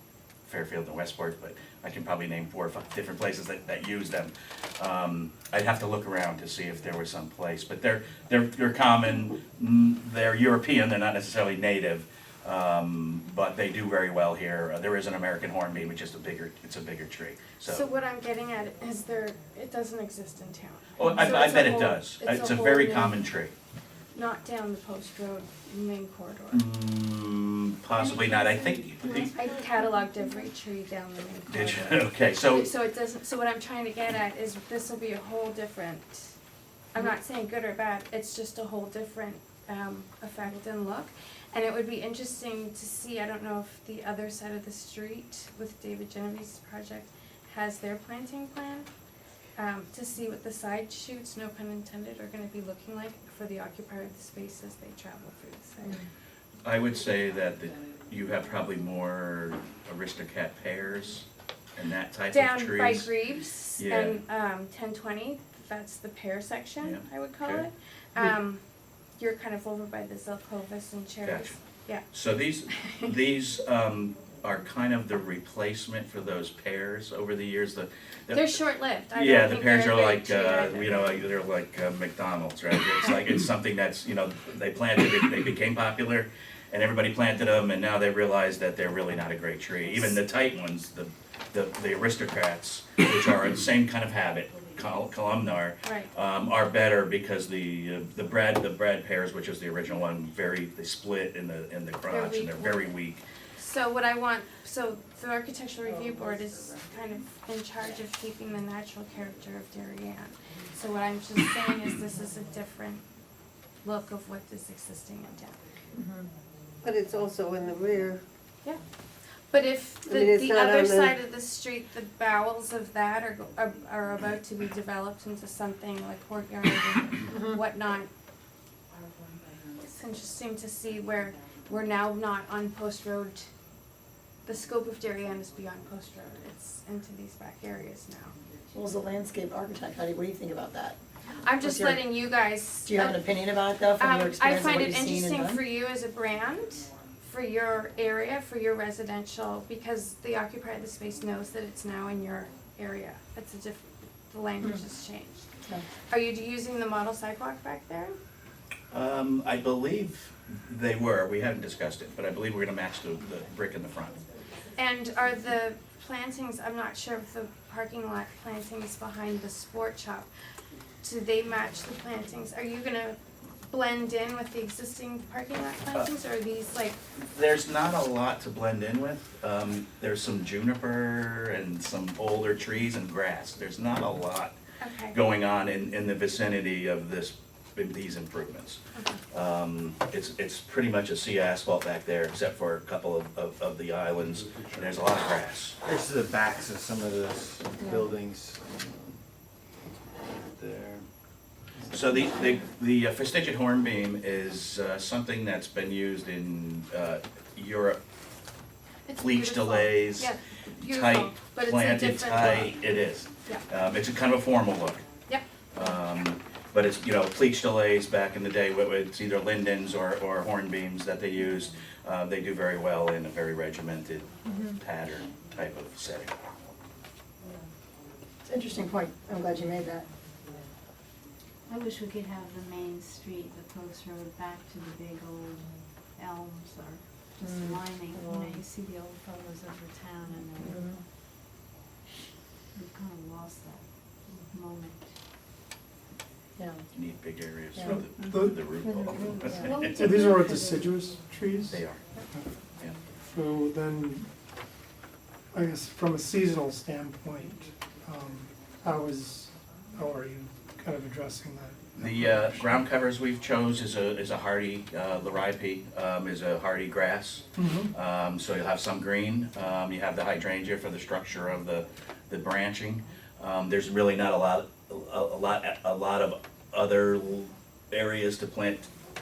Fairfield and Westport, but I can probably name 4 or 5 different places that use them. I'd have to look around to see if there was some place, but they're common, they're European, they're not necessarily native, but they do very well here. There is an American hornbeam, which is it's a bigger tree, So what I'm getting at is it doesn't exist in town. Oh, So I it's bet a it whole- does. It's a whole very new- common tree. Not down the post road main corridor. Possibly not, I think. I cataloged every tree down the main Did corridor. you? Okay, so, So it doesn't, so what I'm trying to get at is this will be a whole different, I'm not saying good or bad, it's just a whole different effect and look. And it would be interesting to see, I don't know if the other side of the street with David Genevieve's project has their planting plan, to see what the side shoots, no pun intended, are gonna be looking like for the occupier of the space as they travel through the site. I would say that you have probably more Aristocat pears and that type of Down trees. by Greaves Yeah. and 1020, that's the pear section, Yeah, I would call okay. it. You're kind of over by the Zelkovas and cherries. Gotcha. Yeah. So these are kind of the replacement for those pears over the years. They're short-lived. I Yeah, don't the think pears they're are a like, great tree either. they're like McDonald's, right? It's something that's, they planted it, they became popular, and everybody planted them, and now they realize that they're really not a great tree. Even the tight ones, the aristocrats, which are the same kind of habit, columnar, Right. are better because the bread pears, which is the original one, they split in the crotch, and they're very weak. So the Architectural Review Board is kind of in charge of keeping the natural character of Darien. So what I'm just saying is this is a different look of what is existing in town. But it's also in the rear. Yeah. But if I mean, it's the not other on the- side of the street, the bowels of that are about to be developed into something like courtyard and whatnot. It's interesting to see where we're now not on Post Road. The scope of Darien is beyond Post Road. It's into these back areas now. Well, as a landscape architect, what do you think about that? I'm just What's your- letting you guys. Do you have an opinion about it though, from your I experience of find what it you've seen and interesting done? for you as a brand, for your area, for your residential, because the occupier of the space knows that it's now in your area. It's a different, the language has changed. Okay. Are you using the model sidewalk back there? I believe they were, we hadn't discussed it, but I believe we're gonna match the brick in the front. And are the plantings, I'm not sure if the parking lot plantings behind the sport shop, do they match the plantings? Are you gonna blend in with the existing parking lot plantings, or are these like, There's not a lot to blend in with. There's some juniper and some older trees and grass. There's not a lot okay, going on in the vicinity of these improvements. It's pretty much a sea asphalt back there, except for a couple of the islands, and there's a lot of grass. Here's the backs of some of those buildings. There. So the fastigiate hornbeam is something that's been used in Europe. it's Bleach beautiful. delays, Yeah, beautiful, tight, but it's a planted different tight, look. it is. Yeah. It's a kind of a formal look. Yep. But it's, bleach delays back in the day, it's either lindens or hornbeams that they used. They do very well in a very regimented pattern type of setting. It's an interesting point. I'm glad you made that. I wish we could have the main street, the post road, back to the big old elms or just lining. You know, you see the old photos over town and we've kind of lost that moment. Yeah. You need big areas Yeah. for the root ball. Well, So these are deciduous trees? They are, yeah. So then, I guess from a seasonal standpoint, how are you kind of addressing that? The ground covers we've chose is a hardy, laripe is a hardy grass. So you'll have some green, you have the hydrangea for the structure of the branching. There's really not a lot of other areas to plant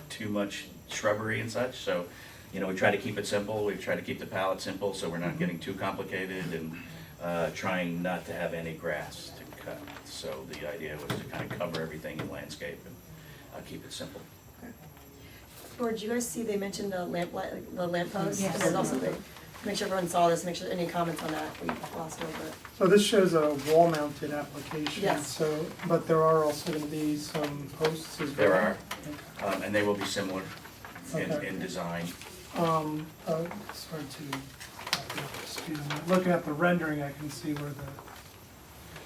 too much shrubbery and such, so, we try to keep it simple, we try to keep the palette simple, so we're not getting too complicated and trying not to have any grass to cut. So the idea was to kind of cover everything in landscape and keep it simple. Or did you guys see they mentioned the lamp post? Yes. And then also make sure everyone saw this, make sure any comments on that, we glossed over it. So this shows a wall-mounted application. Yes. So, but there are also going to be some posts as well? There are, and they will be similar Okay. in design. Sorry to, looking at the rendering, I can see where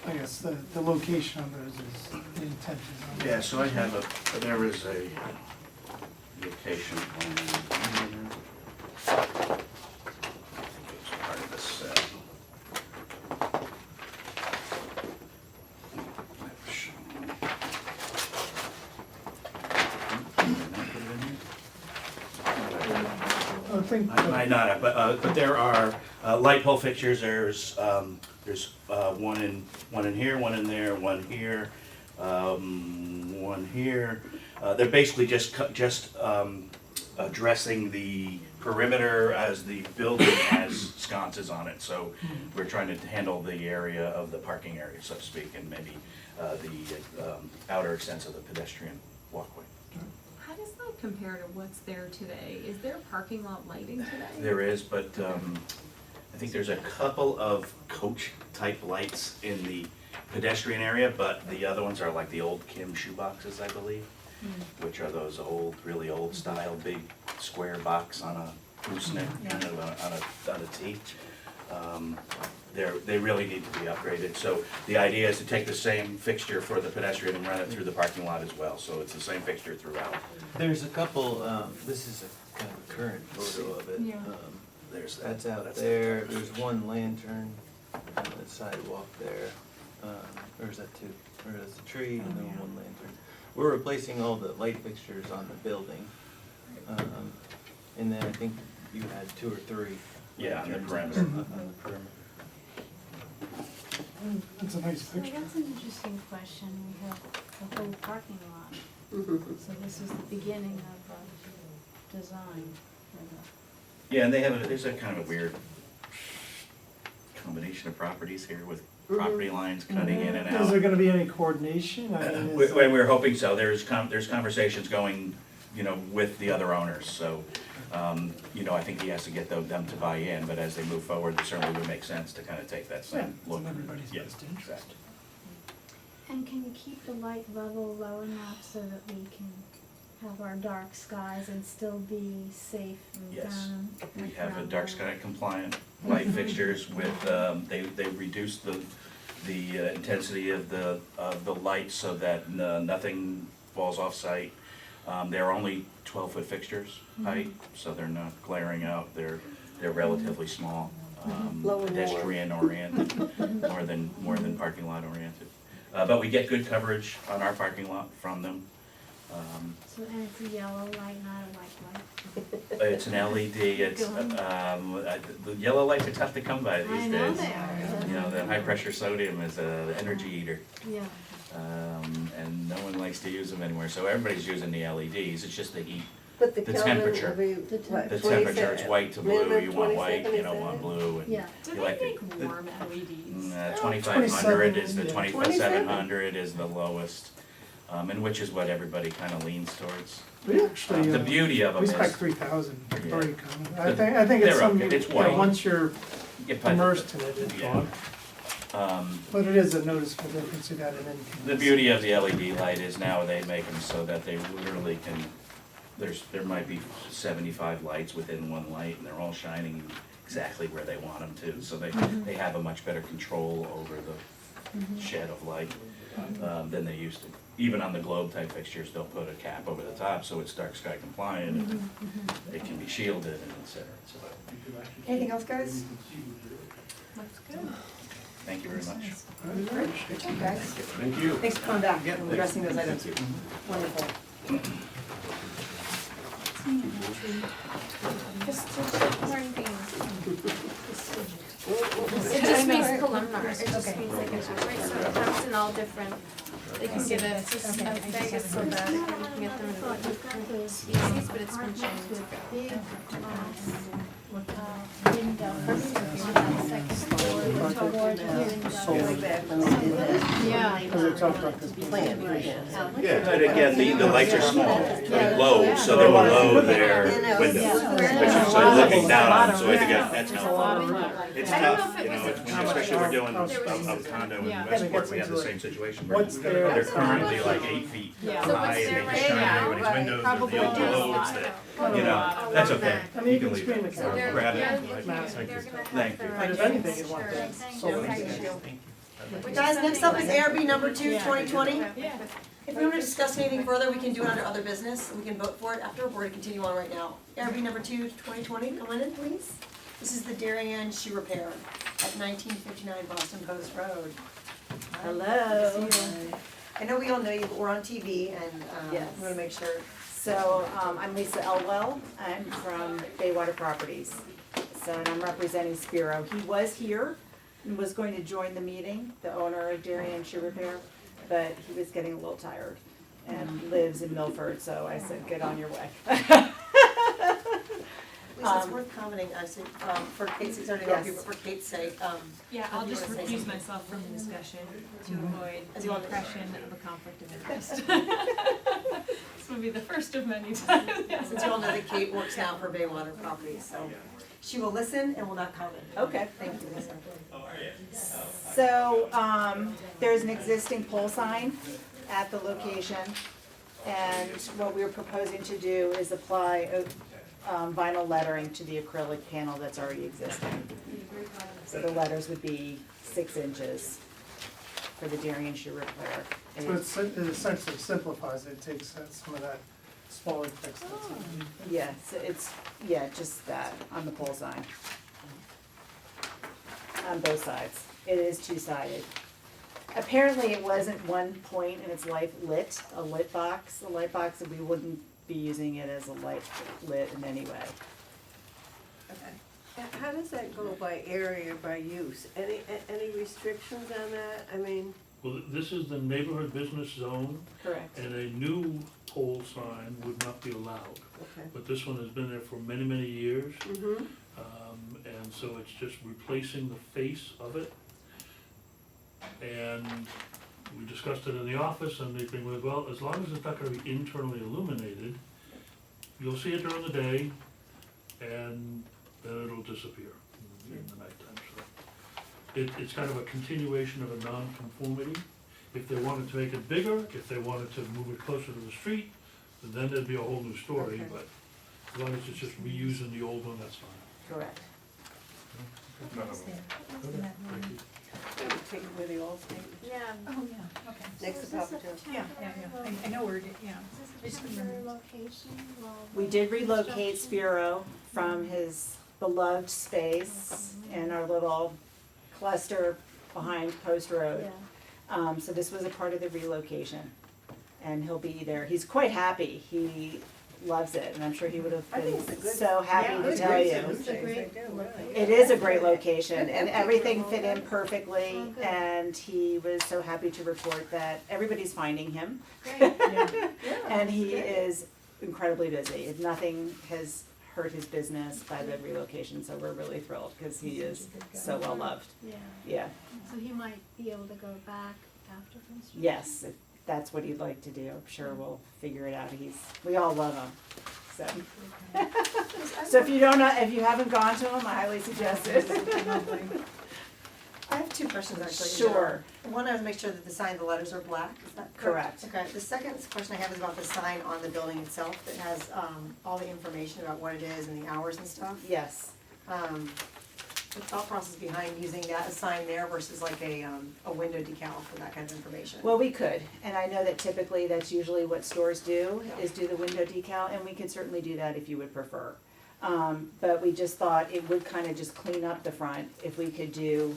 I guess the location of those is, the intent is on. Yeah, so there is a location plan. I think it was part of the set. I think. I might not have, but there are light pole fixtures. There's one in here, one in there, one here, one here. They're basically just addressing the perimeter as the building has sconces on it. So we're trying to handle the area of the parking area, so to speak, and maybe the outer extents of the pedestrian walkway. How does that compare to what's there today? Is there parking lot lighting today? There is, but I think there's a couple of coach-type lights in the pedestrian area, but the other ones are like the old Kim shoeboxes, I believe, which are those old, really old style, big square box on a gooseneck, kind of on a T. They really need to be upgraded. So the idea is to take the same fixture for the pedestrian and run it through the parking lot as well. So it's the same fixture throughout. There's a couple, this is a kind of a current photo of it. Yeah. There's that. That's out there, there's one lantern on the sidewalk there. Or is that two? Or that's a tree and then one lantern. We're replacing all the light fixtures on the building. And then I think you had two or three Yeah, on the perimeter. That's a nice So picture. that's an interesting question. We have the whole parking lot. So this is the beginning of design for the. Yeah, and they have, there's a kind of a weird combination of properties here with property lines cutting in and Is there out. gonna be any coordination? I mean, is- We're hoping so. There's conversations going, with the other owners, so, I think he has to get them to buy in, but as they move forward, it certainly would make sense to kind of take that Yeah, same it's look. in everybody's Yeah, best interest. exactly. And can you keep the light level low enough so that we can have our dark skies and still be safe and Yes. down? We have a dark sky compliant light fixtures with, they reduce the intensity of the light so that nothing falls off site. They're only 12-foot fixtures height, so they're not glaring out, they're relatively small. Low and Pedestrian oriented, more than parking lot oriented. But we get good coverage on our parking lot from them. So, and it's a yellow light, not a white light? It's an LED, the yellow lights are tough to come by these days. I know they are. The high pressure sodium is an energy eater. Yeah. And no one likes to use them anymore, so everybody's using the LEDs, it's just the heat, But the the Kelvin, temperature. I mean, The what, the 27 temperature, it's white to blue, minimum you want white, 27, you is don't that want it? blue, and Yeah. Do you they like make the warm LEDs? 2500 is the 27, 2700 is the lowest, and which is what everybody kinda leans towards. We actually, The beauty of them we is, spec 3,000, Yeah. very common. I think it's They're some, okay. It's white. once you're you put- immersed in it, it's Yeah. gone. um, But it is a noticeable difference you got in any. The beauty of the LED light is now they make them so that they literally can, there might be 75 lights within one light, and they're all shining exactly where they want them to, so they have a much better control over the shed of light than they used to. Even on the globe type fixtures, they'll put a cap over the top, so it's dark sky compliant, and it can be shielded, and et cetera, et cetera. Anything else, guys? Looks good. Thank you very much. Great, good job, guys. Thank you. Thanks for coming back and addressing those items. Wonderful. Corn beans. It just means columnar, it just Okay. means like it's right, so it comes in all different, they can get a bag of soda, you can get them in different species, but it's been changed. Big glass windows on that second floor, the toward the windows. Way back when they did that. Yeah. Because they talked about this Plan, yeah. Yeah, but again, the lights are small, they're low, so they will low their windows, which is so you're looking down, so I think that's helpful. It's I don't know tough, if it was especially we're doing There was- a condo in Yeah. Westport, we have the same situation. where What's there? They're currently like 8 feet Yeah. So high, what's and there they right can shine now, everybody's right, windows, probably there's the does globes not. that, that's okay, I mean, you can you leave can screen it. the So they're, Grab it. they're Max. looking, they're gonna have Thank their. you. But if anything, you want that Thank solar you. panel. Which Guys, is next up is something- ARB number 2, Yeah. 2020. Yeah. If we want to discuss anything further, we can do it under other business, and we can vote for it after. We're gonna continue on right now. ARB number 2, 2020, come on in, please. This is the Darien Shoe Repair at 1959 Boston Post Road. Hello. I know we all know you, but we're on TV, and Yes. we wanna make sure. So, I'm Lisa Elwell, I'm from Baywater Properties. So, and I'm representing Spiro. He was here and was going to join the meeting, the owner of Darien Shoe Repair, but he was getting a little tired and lives in Milford, so I said, get on your way. Lisa, it's worth commenting, actually, for Kate's, it's already Yes. but for Kate's sake, Yeah, if I'll you just wanna say recuse something. myself from the discussion to avoid As you the want. impression of a conflict of interest. This will be the first of many times. Since you all know that Kate works now for Baywater Properties, so she will listen and will not comment. Okay. Thank you, Lisa. So, there's an existing pole sign at the location, and what we're proposing to do is apply vinyl lettering to the acrylic panel that's already existing. So the letters would be 6 inches for the Darien Shoe Repair. And So it essentially simplifies it, it takes some of that smaller text that's in. yeah, so it's, just that on the pole sign. On both sides. It is 2-sided. Apparently it wasn't one point in its life lit, a light box, and we wouldn't be using it as a light lit in any way. Okay. How does that go by area, by use? Any restrictions on that? I mean, Well, this is the neighborhood business zone, Correct. and a new pole sign would not be allowed. okay. But this one has been there for many, many years, Mm-hmm. and so it's just replacing the face of it. And we discussed it in the office, and they think, well, as long as it's not gonna be internally illuminated, you'll see it during the day, and then it'll disappear in the nighttime, so. It's kind of a continuation of a non-conformity. If they wanted to make it bigger, if they wanted to move it closer to the street, then there'd be a whole new story, Okay. but as long as it's just reusing the old one, that's fine. Correct. None of them. Thank you. Take it with the old statement. Yeah. Oh, yeah, okay. Next to Papa Joe's. Yeah, I know where it is, yeah. Is this a temporary location? We did relocate Spiro from his beloved space in our little cluster behind Post Road. So this was a part of the relocation, and he'll be there. He's quite happy. He loves it, and I'm sure he would have I think been it's a good- so happy yeah, to good tell reason. you. It's a great location. It is a great location, and everything fit in Oh, perfectly, good. and he was so happy to report that everybody's finding him. Great. And he is incredibly busy. Nothing has hurt his business by the relocation, so we're really thrilled, because he is so well loved. Yeah. Yeah, So he might be able to go back after construction? yes, if that's what he'd like to do, I'm sure we'll figure it out. We all love him, so. So if you don't know, if you haven't gone to him, I highly suggest it. I have two questions actually. Sure. One, I was make sure that the sign, the letters are black, is that Correct. correct? Okay, the second question I have is about the sign on the building itself that has, all the information about what it is and the hours and stuff. Yes. The thought process behind using that sign there versus like a window decal for that kind of information. Well, we could, and I know that typically that's usually what stores do, is do the window decal, and we could certainly do that if you would prefer. But we just thought it would kind of just clean up the front if we could do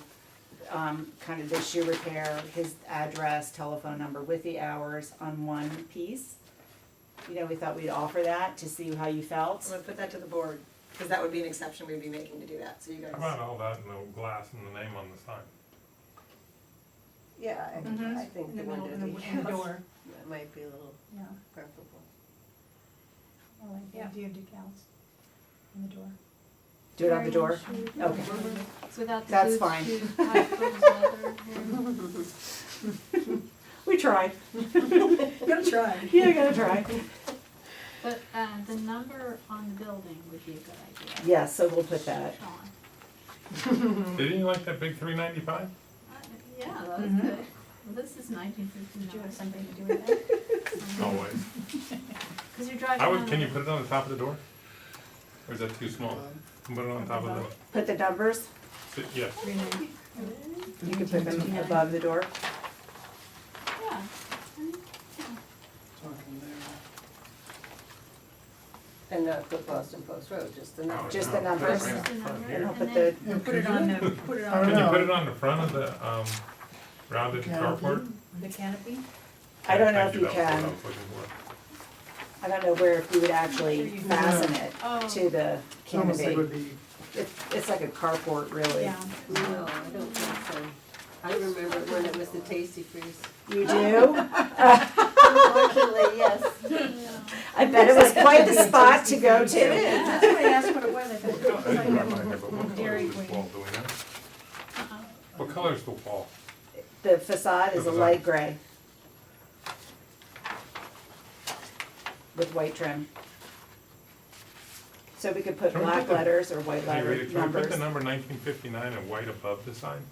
kind of the shoe repair, his address, telephone number with the hours on one piece. You know, we thought we'd offer that to see how you I'm felt. gonna put that to the board, because that would be an exception we'd be making to do that, so you guys. How about all that and the glass and the name on the sign? Yeah, I think the window In the decals, door, that might be a little yeah. preferable. I like the idea of decals on the door. Do it on the door? Okay. Without the That's boots, fine. shoes, high heels, leather, We tried. Gonna try. Yeah, gotta try. But, the number on the building would be a good idea. Yes, so we'll put that. Sean. Didn't you like that big 395? Yeah, that's good. Well, this is 1959. Did you have something to do with that? Always. Because you're driving I down would, can the- you put it on the top of the door? Or is that too small? Put it on top of Put the numbers, yes. you can put them above the door. Yeah. And not put Boston Post Road, just the number. Just the numbers. Just the number, And I'll and put then- the, Put it on the, put it I on don't Can you know. put it on the front of the rounded Canopy? carport? the canopy. I don't know Thank if you that was what I can, was looking for. I don't know where, if you would actually fasten it Oh. to the It's almost like it canopy. would be, It's like a carport, really. Yeah. No, I don't think so. I remember when it was the Tasty Freeze. You do? Unfortunately, yes. I bet it was quite the spot to go to. That's why I asked what it was, I I thought. didn't write mine here, but what color Dairy is this Queen. wall, do we know? What color is the wall? The facade is a light gray. With white trim. So we could put Can we black put the- letters or white Hey, letter Rita, can we put numbers. the number 1959 in white above the sign?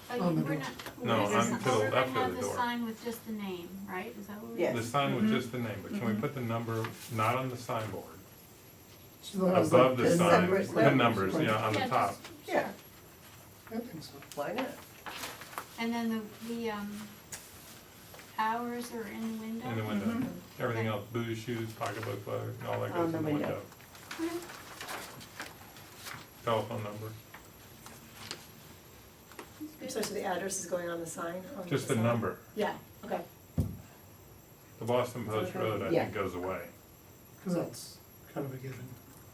Oh, we're not. No, we're on just- to the we're gonna left of have the the door. sign with just the name, right? Is that what we're? Yes. The sign with just the name, but can we put the number not on the signboard? still has like Above the the sign, separate the numbers, numbers. yeah, on the Yeah, top. just- Yeah, I think so. why not? And then the hours are in the window? In the window. Everything else, booze, shoes, pocketbook, leather, all that On goes the in the window. window. Telephone number, So the address is going on the sign? on just the sign? number. Yeah, okay. The Boston Post Road, I Yeah. think, goes away. Cause that's kind of a given.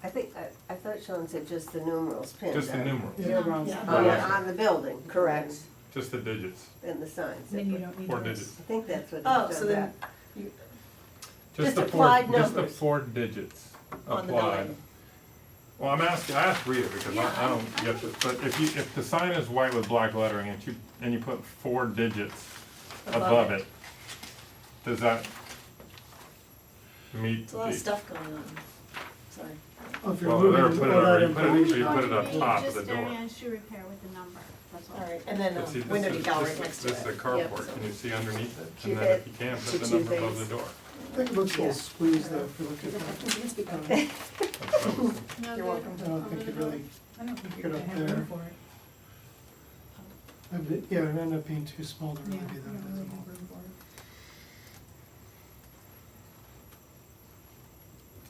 I thought Sean said just the numerals pinned. Just the numerals, Numerals. On the building. Correct. just the digits, And the signs. Then you don't need 4 the rest. digits. I think that's what Oh, he's so done then, that. Just the applied just the numbers. 4 digits On the applied. building. Well, I asked Rita because I don't get this, but if the sign is white with black lettering and you put 4 digits above it, does that meet There's a lot of the? stuff going on. Sorry. Well, if you're Well, moving there, all put it that over, you information. put it up Maybe top of just the door. Darien shoe repair with the number, that's all. All right, and then But see, window this is, decal right this next is, to this is a it. carport, can you see underneath it? Keep And then if it you can, to put the two number above things. the door. I think it looks a little squeezed though, if you look at that. That's what I was thinking. No You're good. welcome. I don't think it really, I don't think Get you're gonna up have there. room for it. yeah, it ended up being too small to Yeah, really be you that don't really visible. have room for it.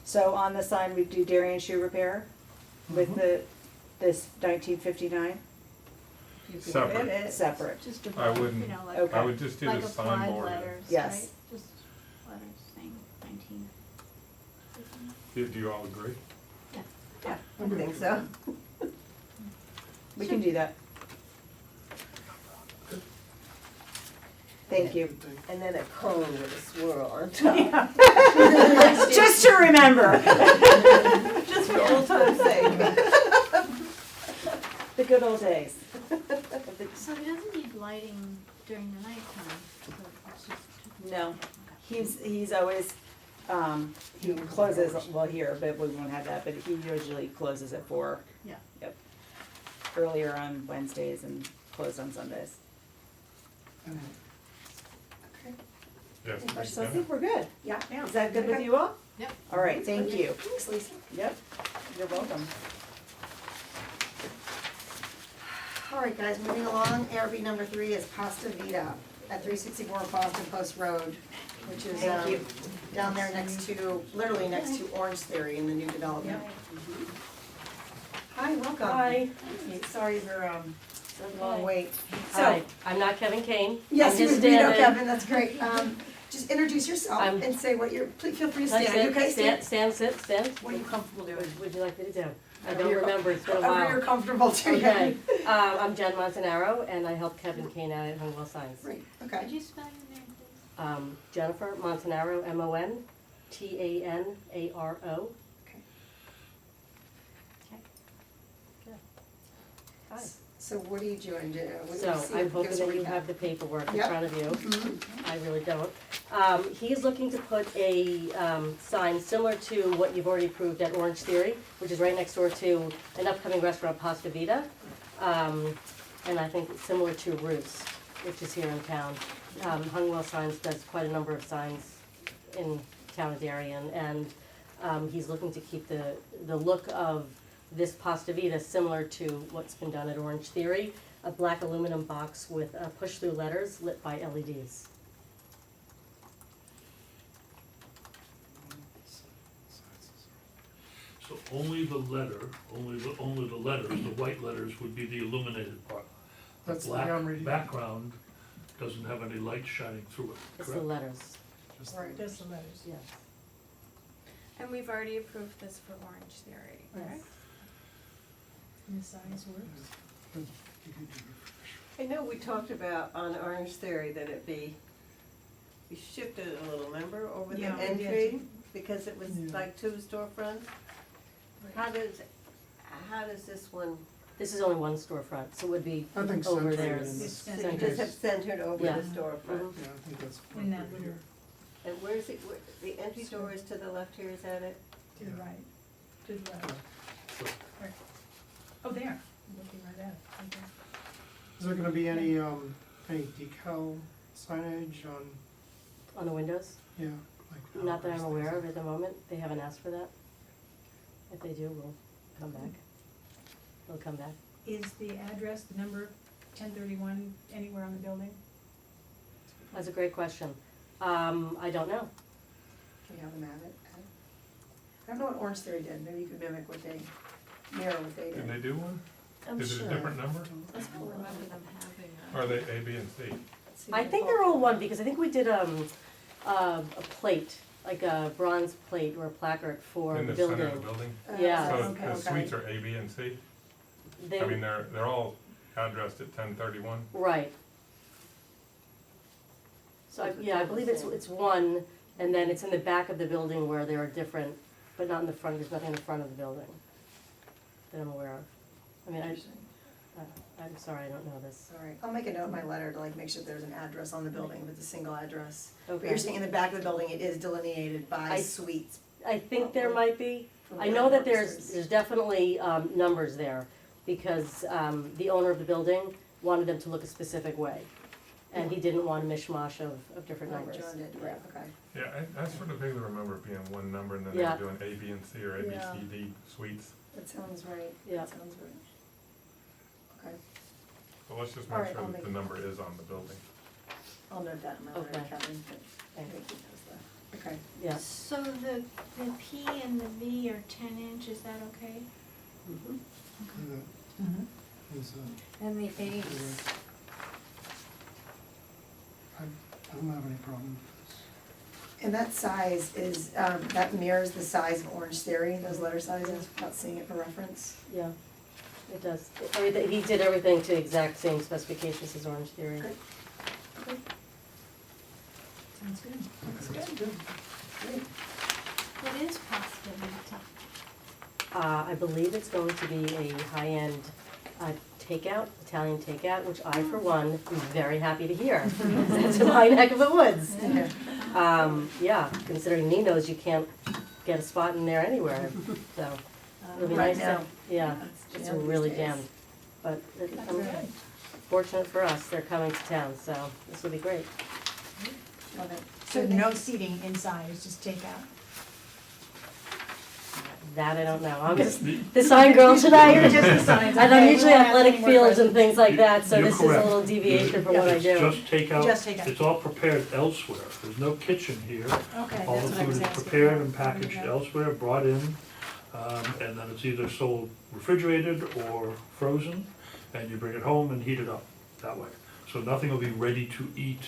So on the sign, we do Darien shoe repair with Mhm. this 1959, Separate. separate. Just I above, wouldn't- you know, like, Okay. I would just do like the applied signboard. letters, Yes. right? Just letters saying 19. Do you all agree? Yeah, I think so. We can do that. Thank you. And then a cone with a swirl on top. Just to remember. Just for old time's sake. The good old days. So he doesn't need lighting during the nighttime, so it's just. No, he's always, he closes, well here, but we won't have that, but he usually closes at 4. Yeah. Yep. Earlier on Wednesdays and closed on Sundays. Yes, please, So I Jen. think we're good. Yeah. Is that good with you all? Yep. All right, thank you. Thanks, Lisa. Yep, you're welcome. All right, guys, moving along, ARB number 3 is Pasta Vita at 364 Boston Post Road, which is Thank you. down there next to, literally next to Orange Theory in the new development. Hi, welcome. Hi. Sorry for the long wait. Hi, So, I'm not Kevin Kane. yes, I'm you just would know standing. Kevin, that's great. Just introduce yourself I'm- and say what you're, please feel free to Can I stand. You okay, stand, sit. What are you comfortable doing? What would you like me to do? I Whatever don't you're remember, it's been a Whatever while. you're comfortable to. Okay, I'm Jen Montanaro, and I help Kevin Kane out at Honeywell Signs. Great, okay. Could you spell your name, please? Jennifer Montanaro, Montanaro. Okay. Okay. Good. Hi. So what are you doing? What do you So see? I'm Give hoping us a that you recap. have the paperwork in Yep. front of you. Mhm. I really don't. He's looking to put a sign similar to what you've already approved at Orange Theory, which is right next door to an upcoming restaurant, Pasta Vita. And I think it's similar to Roost, which is here in town. Honeywell Signs does quite a number of signs in town of Darien, and he's looking to keep the look of this Pasta Vita similar to what's been done at Orange Theory, a black aluminum box with push-through letters lit by LEDs. So only the letter, only the letters, the white letters would be the illuminated part. The That's the way I'm black reading it. background doesn't have any light shining through it, It's the correct? letters, Right. Just the letters. yes. And we've already approved this for Orange Theory, right? And the size works. I know we talked about on Orange Theory that it be, we shifted it a little, remember, over the Yeah, we did. entry? Because it was Yeah. like 2 storefronts? How does this one, This is only one storefront, so it would be I think over centered there. in is this. you centered. just have centered over Yeah. the storefront? Mhm. Yeah, I think that's In that appropriate little, here. And where's it, the entry door is to the left here, is that it? to the right, to the left. Right. Oh, there, I'm looking right at it, okay. Is there gonna be any decal signage on, On the windows? yeah, like? Not that I'm hours, aware things of at the moment, they haven't asked for that. If they do, we'll come back. We'll come back. Is the address, the number 1031, anywhere on the building? That's a great question. I don't know. Can you have them at it? I don't know what Orange Theory did, maybe you could mimic what they, mirror what they Did did. they do one? I'm Is it sure. a different number? I don't remember them having Or are they A, B, and C? See I what think they they're call- all one, because I think we did a plate like a bronze plate or a placard for In the the building. center of the building. Yeah. So Okay, the okay. suites are A, B, and C? They, I mean, they're all addressed at 1031. right. So, yeah, I believe it's one, and then it's in the back of the building where there are different, but not in the front, there's nothing in the front of the building that I'm aware of. I mean, I'm sorry, I don't know this. All right, I'll make a note in my letter to like make sure there's an address on the building, if it's a single address. But Okay. you're saying in the back of the building, it is delineated by I- suites. I think there might be. for I know that purposes. there's definitely numbers there, because the owner of the building wanted them to look a specific way. And he didn't want a mishmash of different Right, numbers. John did, right, okay. Yeah, I sort of vaguely remember it being one number and then Yeah. they were doing A, B, and C or A, B, Yeah. C, D suites. That sounds right, Yeah. that sounds right. Okay, So let's just All make right, sure I'll that the make- number is on the building. I'll note that in my letter, Okay. Kevin, but I Thanks. think he knows that. Okay. Yeah. So the P and the V are 10 inch, is that okay? Mhm. And the eight. I don't have any problem with this. And that size is, that mirrors the size of Orange Theory, those letter sizes, without seeing it for reference. Yeah, it does. He did everything to exact same specifications as Orange Theory. Great. Sounds good. That's good. Great. What is positive in the top? I believe it's going to be a high-end takeout, Italian takeout, which I, for one, am very happy to hear. That's in my neck of the woods. Yeah, considering Nino's, you can't get a spot in there anywhere, so it'll be Right nice to, now. yeah, It's it's jammed these really days. jammed. But That's I'm right. fortunate for us, they're coming to town, so this will be great. Love it. So no seating inside, it's just takeout? That I don't know. I'm just the sign girl tonight. You're just the signs, And I'm okay. usually We won't ask athletic any more fields and questions. things like that, so You're this is a correct. little deviation from what I do. It's just takeout. Just takeout. It's all prepared elsewhere. There's no kitchen here. Okay, All that's the what I food was is asking. prepared and How do you packaged know? elsewhere, brought in, and then it's either sold refrigerated or frozen, and you bring it home and heat it up that way. So nothing will be ready to eat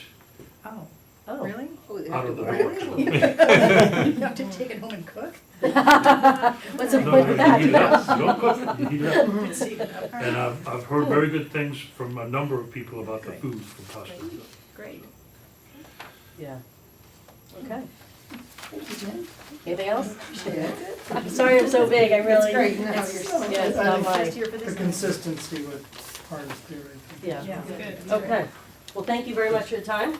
Oh, Oh. really? out of the door. You have to take it home and cook? What's the No, point you of that? heat it up. You don't cook it, you heat it up. It's even up. And I've heard very good things from a number of people about the food from Pasta Vita. Great. Yeah. Okay. Thank you, Jen. Anything else? Appreciate it. I'm sorry I'm so big, I really. That's great, no, it's- you're- Yeah, it's I not think my, Just here for this. The consistency with Orange Theory. yeah. Yeah, good. Okay. Well, thank you very much for your time.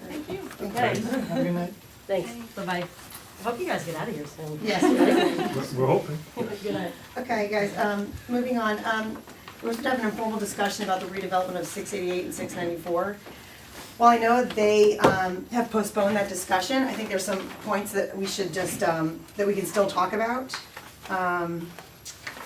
Thank you. Okay. Have a good night. Thanks. Bye-bye. Hope you guys get out of here soon. Yes. We're hoping. Good night. Okay, guys, moving on, we're going to have an informal discussion about the redevelopment of 688 and 694. While I know they have postponed that discussion, I think there's some points that we should just, that we can still talk about.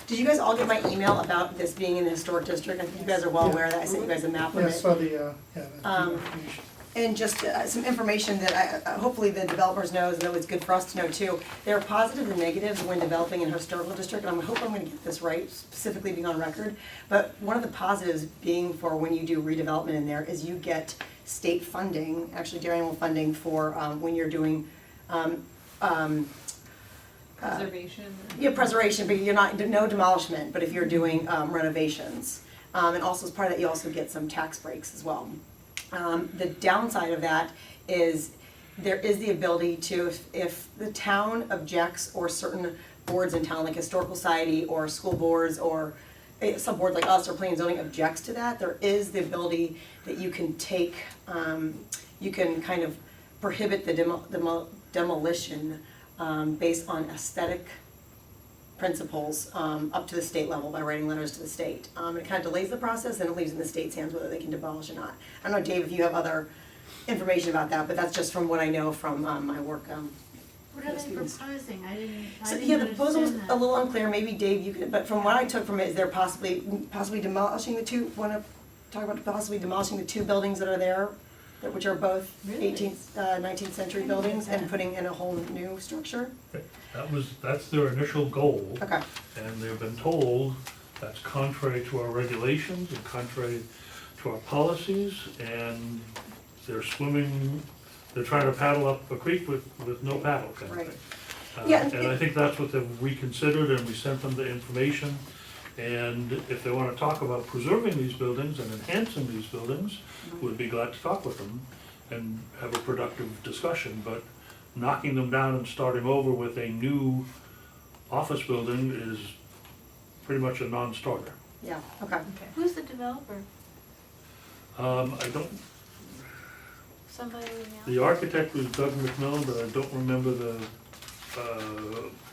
Did you guys all get my email about this being in the historic district? I think you guys are well aware that I sent you guys a map of Yeah, I it. saw the information. And just some information that hopefully the developers know, and it's good for us to know too. There are positives and negatives when developing in a historical district, and I hope I'm gonna get this right, specifically being on record. But one of the positives being for when you do redevelopment in there is you get state funding, actually general funding for when you're doing Preservation. yeah, preservation, but you're not, no demolishment, but if you're doing renovations. And also as part of that, you also get some tax breaks as well. The downside of that is there is the ability to, if the town objects or certain boards in town, like Historical Society or school boards or some board like us or planning and zoning objects to that, there is the ability that you can take, you can kind of prohibit the demolition based on aesthetic principles up to the state level by writing letters to the state. It kind of delays the process and it leaves in the state's hands whether they can demolish or not. I don't know, Dave, if you have other information about that, but that's just from what I know from my work. What are they proposing? I didn't So, yeah, the proposal was understand a that. little unclear, maybe Dave, you could, but from what I took from it, is they're possibly demolishing the two, wanna talk about possibly demolishing the two buildings that are there, which are both Really? 18th, 19th century buildings and putting in a whole new structure? That's their initial goal. Okay. And they've been told that's contrary to our regulations and contrary to our policies, and they're swimming they're trying to paddle up a creek with no paddle kind of Right. thing. Yeah, And I think that's what they've reconsidered, and we sent them the information. And if they wanna talk about preserving these buildings and enhancing these buildings, we'd be glad to talk with them and have a productive discussion, but knocking them down and starting over with a new office building is pretty much a non-starter. Yeah, okay. Who's the developer? I don't, Somebody we know? the architect was Doug McMillan, but I don't remember the,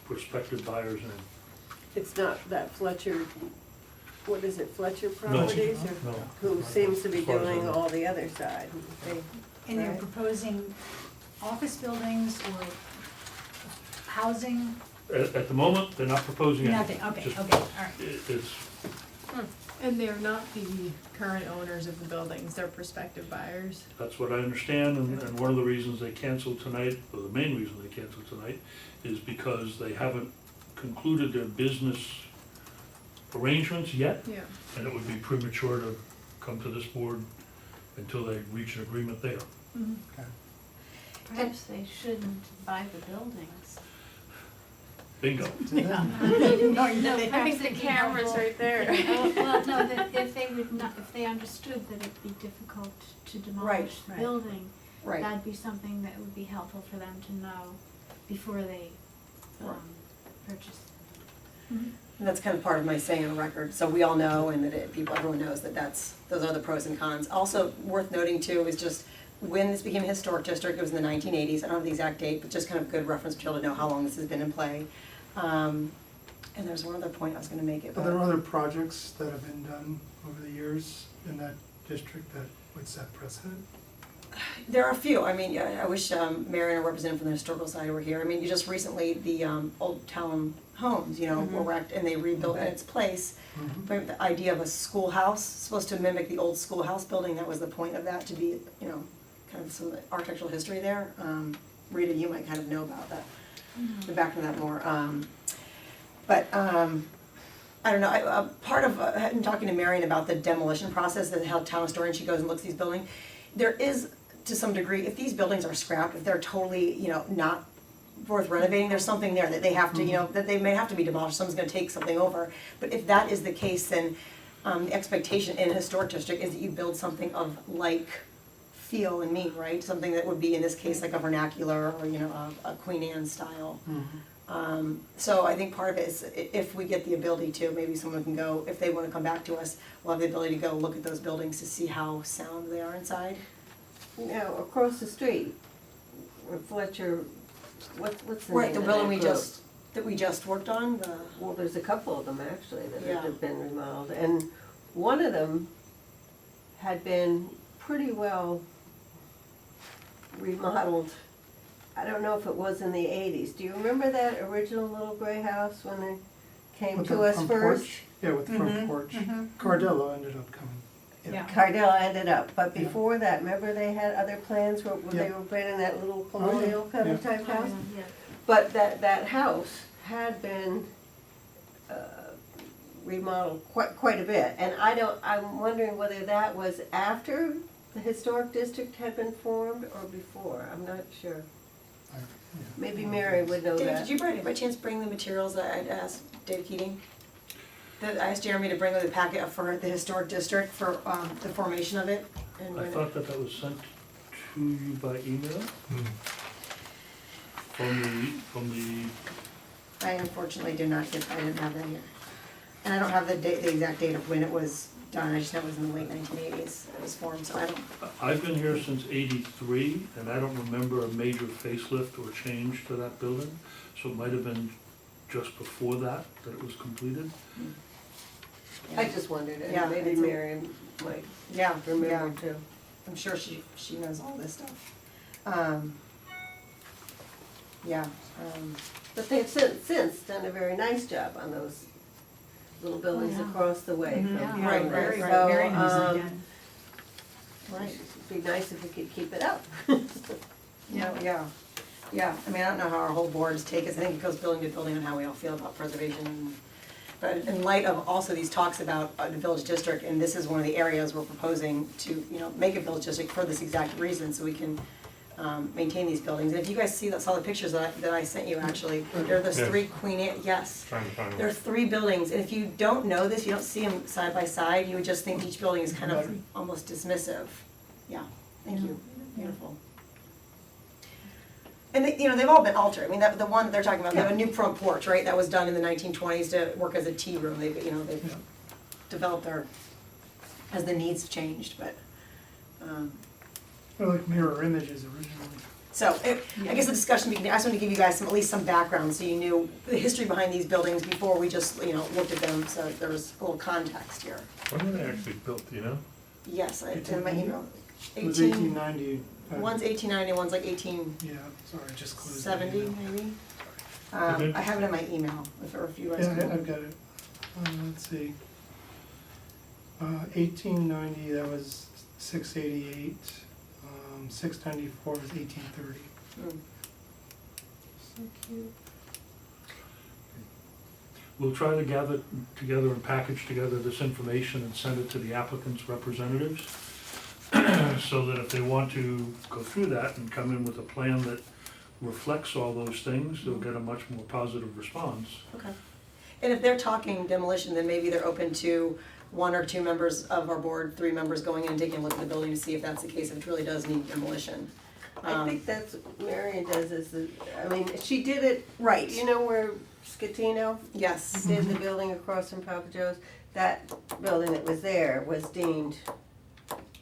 prospective buyer's name. It's not that Fletcher, what is it, Fletcher Properties? or No. Who seems to be As far as I doing know. all the other side. And you're Right. proposing office buildings or housing? At the moment, they're not proposing anything. Nothing, okay, Just- okay, all right. It's, And they're not the current owners of the buildings, they're prospective buyers. that's what I understand, and one of the reasons they canceled tonight, or the main reason they canceled tonight, is because they haven't concluded their business arrangements yet, Yeah. and it would be premature to come to this board until they reach an agreement there. Perhaps they shouldn't buy the buildings. Bingo. No, I think the camera's right there. Well, no, that if they would not, if they understood that it'd be difficult to demolish the Right. building, Right. that'd be something that would be helpful for them to know before they, purchase. And that's kind of part of my saying on the record, so we all know and that everyone knows that those are the pros and cons. Also worth noting too is just when this became a historic district, it was in the 1980s, I don't have the exact date, but just kind of good reference material to know how long this has been in play. And there's one other point I was gonna make it, Are there but other projects that have been done over the years in that district that would set precedent? there are a few. I mean, I wish Mary and a representative from the historical side were here. I mean, you just recently, the old town homes, were wrecked and they rebuilt in its place. But the idea of a schoolhouse, supposed to mimic the old schoolhouse building, that was the point of that, to be, kind of some architectural history there. Rita, you might kind of know about that, the background of that more. I don't know, part of, in talking to Marion about the demolition process, and how town historian, she goes and looks at these buildings, there is, to some degree, if these buildings are scrapped, if they're totally, not worth renovating, there's something there that they have to, that they may have to be demolished, someone's gonna take something over. But if that is the case, then the expectation in a historic district is that you build something of like feel and mean, right? Something that would be, in this case, like a vernacular or, a Queen Anne style. So I think part of it is if we get the ability to, maybe someone can go, if they wanna come back to us, we'll have the ability to go look at those buildings to see how sound they are inside. Now, across the street, where Fletcher, what's the name Right, the of building that that we just worked on, Well, there's a couple of them actually that Yeah. have been remodeled, and one of them had been pretty well remodeled. I don't know if it was in the 80s. Do you remember that original little gray house when they came With to the us front first? porch? Yeah, with the front porch. Cardello ended up coming. Yeah. Cardell ended up, but Yeah. before that, remember they had other plans where they Yeah. were building that little Oh, yeah. colonial kind of Yeah. type house? Yeah. But that house had been remodeled quite a bit, and I'm wondering whether that was after the historic district had been formed or before, I'm not sure. Maybe Mary would know Dave, that. did you by chance bring the materials that I'd asked Dave Keating? That I asked Jeremy to bring with a packet for the historic district for the formation of it? And I when thought that was sent to you by email? From the, I unfortunately did not I didn't have that here. And I don't have the exact date of when it was done, I just know it was in the late 1980s, it was formed, so I don't. I've been here since '83, and I don't remember a major facelift or change to that building, so it might have been just before that it was completed. I just wondered, Yeah, and maybe it's a- Mary might Yeah, remember too. I'm sure she knows all this stuff. But they've since done a very nice job on those little buildings across the way from Yeah. Right, Pavers. right, So, very nicely done. Right, it'd be nice if we could keep it up. Yeah, I mean, I don't know how our whole board's take is, I think it goes building to building on how we all feel about preservation. But in light of also these talks about the village district, and this is one of the areas we're proposing to, make a village district for this exact reason, so we can maintain these buildings. And if you guys saw the pictures that I sent you, actually, there are those Yes. three Queen Anne, yes. Trying to find There are one. 3 buildings, and if you don't know this, you don't see them side by side, you would just think each building is kind of almost dismissive. Yeah, thank you, beautiful. And they, they've all been altered. I mean, the one that they're talking about, they have a new front porch, right? That was done in the 1920s to work as a tea room. They've developed as the needs have changed, but. They're like mirror images originally. So, I guess the discussion, I just wanted to give you guys at least some background so you knew the history behind these buildings before we just, looked at them, so there was a little context here. When were they actually built, do you know? Yes, it's in my email. It was 1890. One's 1890, one's like 1870 Yeah, sorry, I just closed the email. maybe. Okay. I have it in my email, if you guys Yeah, can. I've got it. Let's see. 1890, that was 688. 694 was 1830. So cute. We'll try to gather together and package together this information and send it to the applicant's representatives, so that if they want to go through that and come in with a plan that reflects all those things, they'll get a much more positive response. Okay. And if they're talking demolition, then maybe they're open to 1 or 2 members of our board, 3 members going in and taking a look at the building to see if that's the case, if it really does need demolition. I think that's what Marion does, she did it. Right. You know where Scatino Yes. did the building across from Papa Joe's? That building that was there was deemed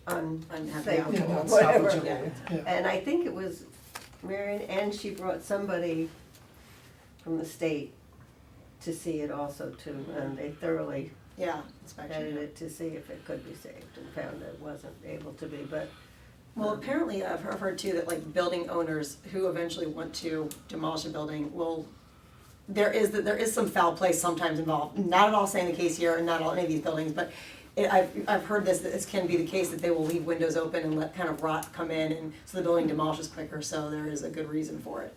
unsavable, Yeah, whatever. unsalvageable. Yeah. And I think it was Marion, and she brought somebody from the state to see it also too, and they thoroughly Yeah, vetted it to see if it could be saved and found that it wasn't able to be, but. Well, apparently I've heard too that like building owners who eventually want to demolish a building there is some foul play sometimes involved. Not at all saying the case here and not all any of these buildings, but I've heard that this can be the case that they will leave windows open and let kind of rot come in, and so the building demolishes quicker, so there is a good reason for it.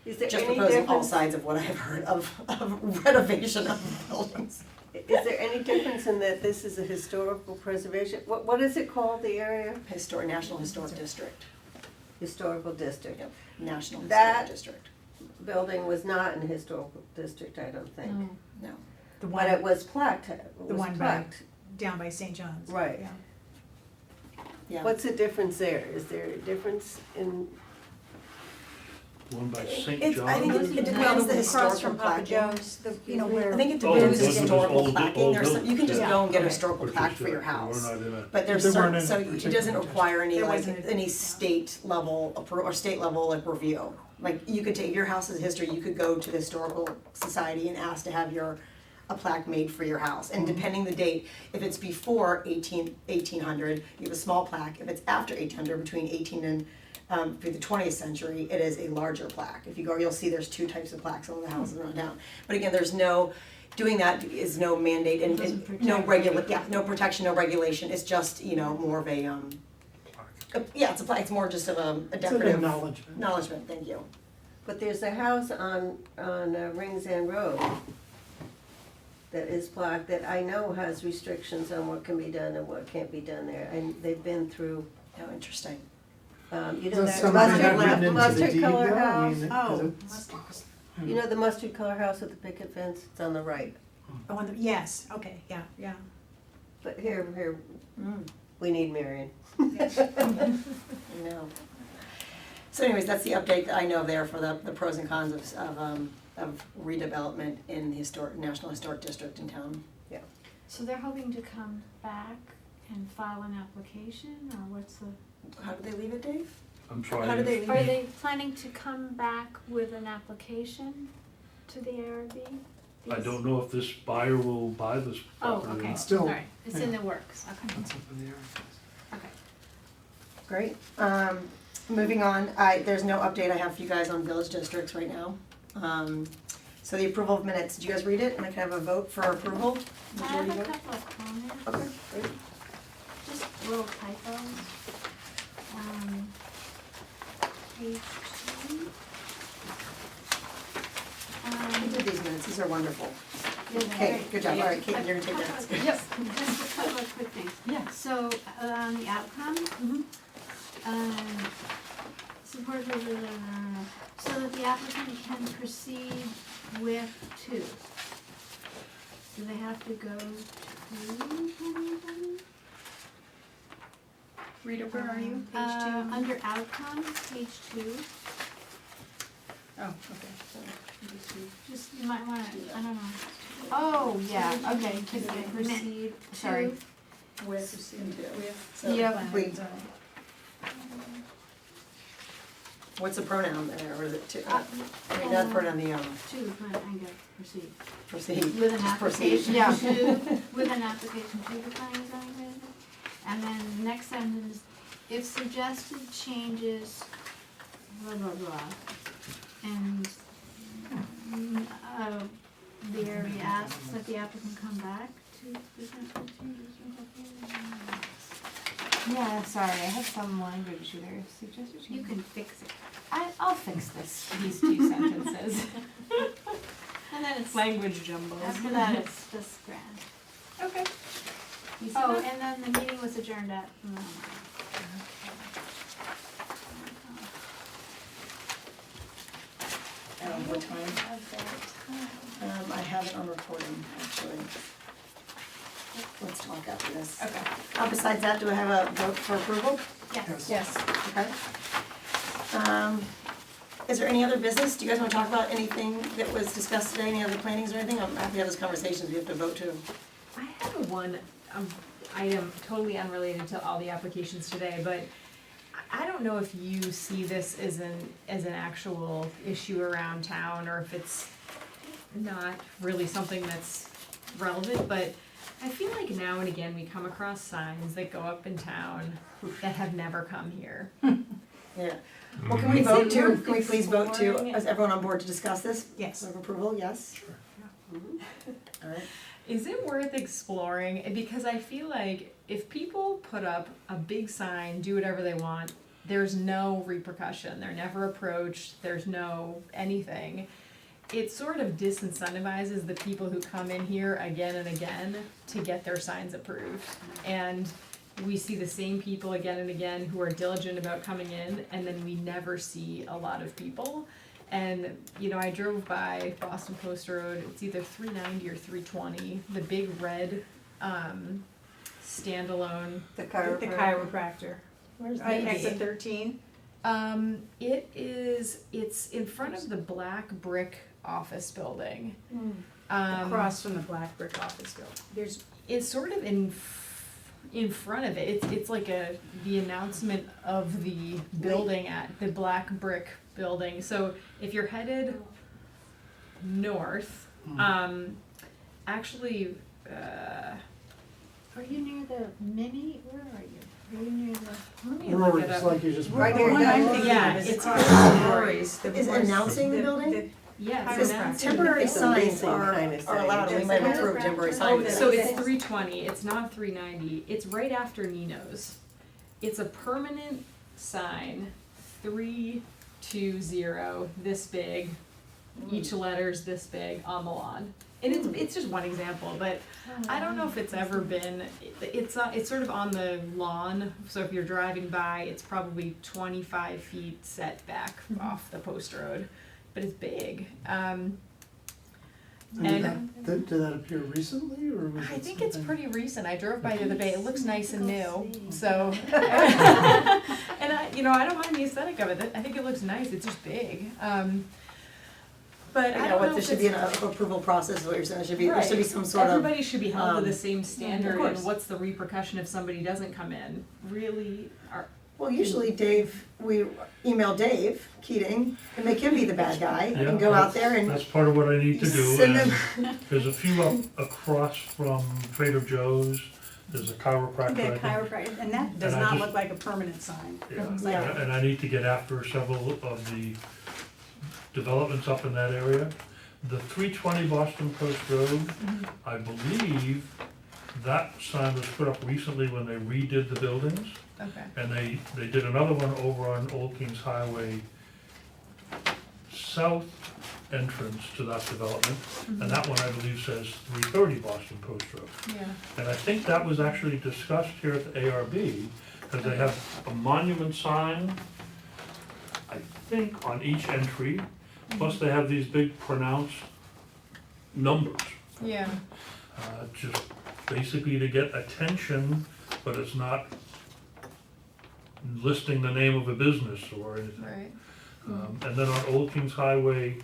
Is there Just any proposing all difference? sides of what I've heard of renovation of buildings. Is there any difference in that this is a historical preservation? What is it called, the area? National Historic District. Historical district. Yep, National That- Historic District. Building was not in a historical district, I don't think. No. The But one, it was plaqued, the one down by St. John's. Right. Yeah. Yeah. What's the difference there? Is there a difference in, One by St. I think John's. it depends the Across from historical Papa plaquing. Joe's, where. I think it Oh, depends the those are just historical old- plaquing, old there's some, you can just buildings. go and get a Yeah. historical Which plaque is for your good. house. We're not in a- But there's They weren't certain, in so a it particular doesn't require any There like, wasn't a- any state level or state level like review. Like you could take, if your house is history, you could go to the historical society and ask to have a plaque made for your house. And depending the date, if it's before 1800, you have a small plaque. If it's after 1800, between 18 and through the 20th century, it is a larger plaque. If you go, you'll see there's 2 types of plaques on the houses around town. But again, doing that is no mandate and no no protection, no regulation. It's just, more of a, it's a plaque, it's more just of a It's an decorative. acknowledgement. Acknowledgement, thank you. but there's a house on Rings End Road that is plaqued that I know has restrictions on what can be done and what can't be done there. And they've been through, Oh, interesting. you Is know, that that something they had written into the mustard deed color though? I house. mean, Oh, is it- You know the mustard color house with the picket fence? It's on the right. The one yes, okay, yeah. But here, Mm. we need Marion. No. So anyways, that's the update that I know there for the pros and cons of redevelopment in the National Historic District in town. So they're hoping to come back and file an application, or what's the? How do they leave it, Dave? I'm sorry. How do they leave Are it? they planning to come back with an application to the ARB? I don't know if this buyer will buy this Oh, property. okay, Still, alright, it's in yeah. the works, okay, That's up in the air. okay. Great. Moving on, there's no update I have for you guys on village districts right now. So the approval of minutes, did you guys read it? And I can have a vote for approval? I have Majority a vote? couple of comments. Okay, great. Just little typos. Page 2. Who did these minutes? These are wonderful. Yeah, Okay, great. good job. All right, Kate, you're gonna take minutes. Yep, just a couple of quick things. Yeah. So, on the outcome, Support so that the applicant can proceed with two. Do they have to go to? Rita, where are you? Page two? Under outcome, page 2. Oh, okay. Just, you might wanna, I don't know. Oh, yeah, okay, Can they proceed sorry. With. So, Yep. wait. What's the pronoun there, or is it to, I mean, not pronoun, the, Two, I got proceed. proceed. With an Just proceed. application to, with an application to the planning and zoning commission. And then next sentence, if suggested changes, blah, blah, blah. And, the area asks that the applicant come back to present the changes. Yeah, sorry, I have some language there. Suggested change. You can fix it. I'll fix these 2 sentences. And then it's, Language jumble. after that, it's just grand. Okay. You see Oh, that? And then the meeting was adjourned at, What time? I have it on recording, actually. Let's talk after this. Okay. Besides that, do I have a vote for approval? yes. Yes. Okay. Is there any other business? Do you guys wanna talk about anything that was discussed today, any other plannings or anything? I'm happy to have those conversations, we have to vote too. I have one item totally unrelated to all the applications today, but I don't know if you see this as an actual issue around town, or if it's not really something that's relevant, but I feel like now and again we come across signs that go up in town that have never come here. Yeah. Well, can we Is vote it to, worth can we please vote to, exploring? is everyone on board to discuss this? Yes. Of approval, yes? Sure. All right. Is it worth exploring? Because I feel like if people put up a big sign, do whatever they want, there's no repercussion. They're never approached. There's no anything. It sort of disincentivizes the people who come in here again and again to get their signs approved. And we see the same people again and again who are diligent about coming in, and then we never see a lot of people. And, you know, I drove by Boston Post Road, it's either 390 or 320, the big red, standalone. The chiropractor. Where's Right, that? exit 13. It's in front of the black brick office building. Across from the black brick office building. It's sort of in front of it. It's like the announcement of the building at the black brick building. So if you're headed north, actually, Are you near the mini, where are you? Are you near the? let me The look road it is up. like you just. Right The here, one I'm thinking Yeah, of is it's across on the Rory's. board. Is announcing the building? Yeah, Because it's announcing. temporary It's a signs leasing are kind of allowed, thing. we might approve temporary signs. So it's 320, it's not 390, it's right after Nino's. It's a permanent sign, 320, this big, each letter's this big on the lawn. And it's just one example, but I don't know if it's ever been, it's sort of on the lawn, so if you're driving by, it's probably 25 feet set back off the post road, but it's big. Did that appear recently, or was it? I think it's something- pretty recent. I drove by the other day. It looks nice and new. So, and I don't mind the aesthetic of it. I think it looks nice. It's just big. But I don't know There if should be an it's- approval process, is what you're saying, there should be some sort of. Everybody should be held to the same of standard. course. And what's the repercussion if somebody doesn't come in? Really? Well, usually Dave, we email Dave Keating and make him be the bad guy and go out there and. That's part of what I need to do, send and them- there's a few up across from Trader Joe's, there's a chiropractor. The I think. chiropractor, and that does And I not just- look like a permanent sign. Yeah, It looks like a- and I need to get after several of the developments up in that area. The 320 Boston Post Road, I believe that sign was put up recently when they redid the buildings. Okay. And they did another one over on Old Kings Highway, south entrance to that development. And that one, I believe, says 330 Boston Post Road. Yeah. And I think that was actually discussed here at the ARB, Because they have a monument sign, I think, on each entry, plus they have these big pronounced numbers. Yeah. Just basically to get attention, but it's not listing the name of a business or anything. Right. And then on Old Kings Highway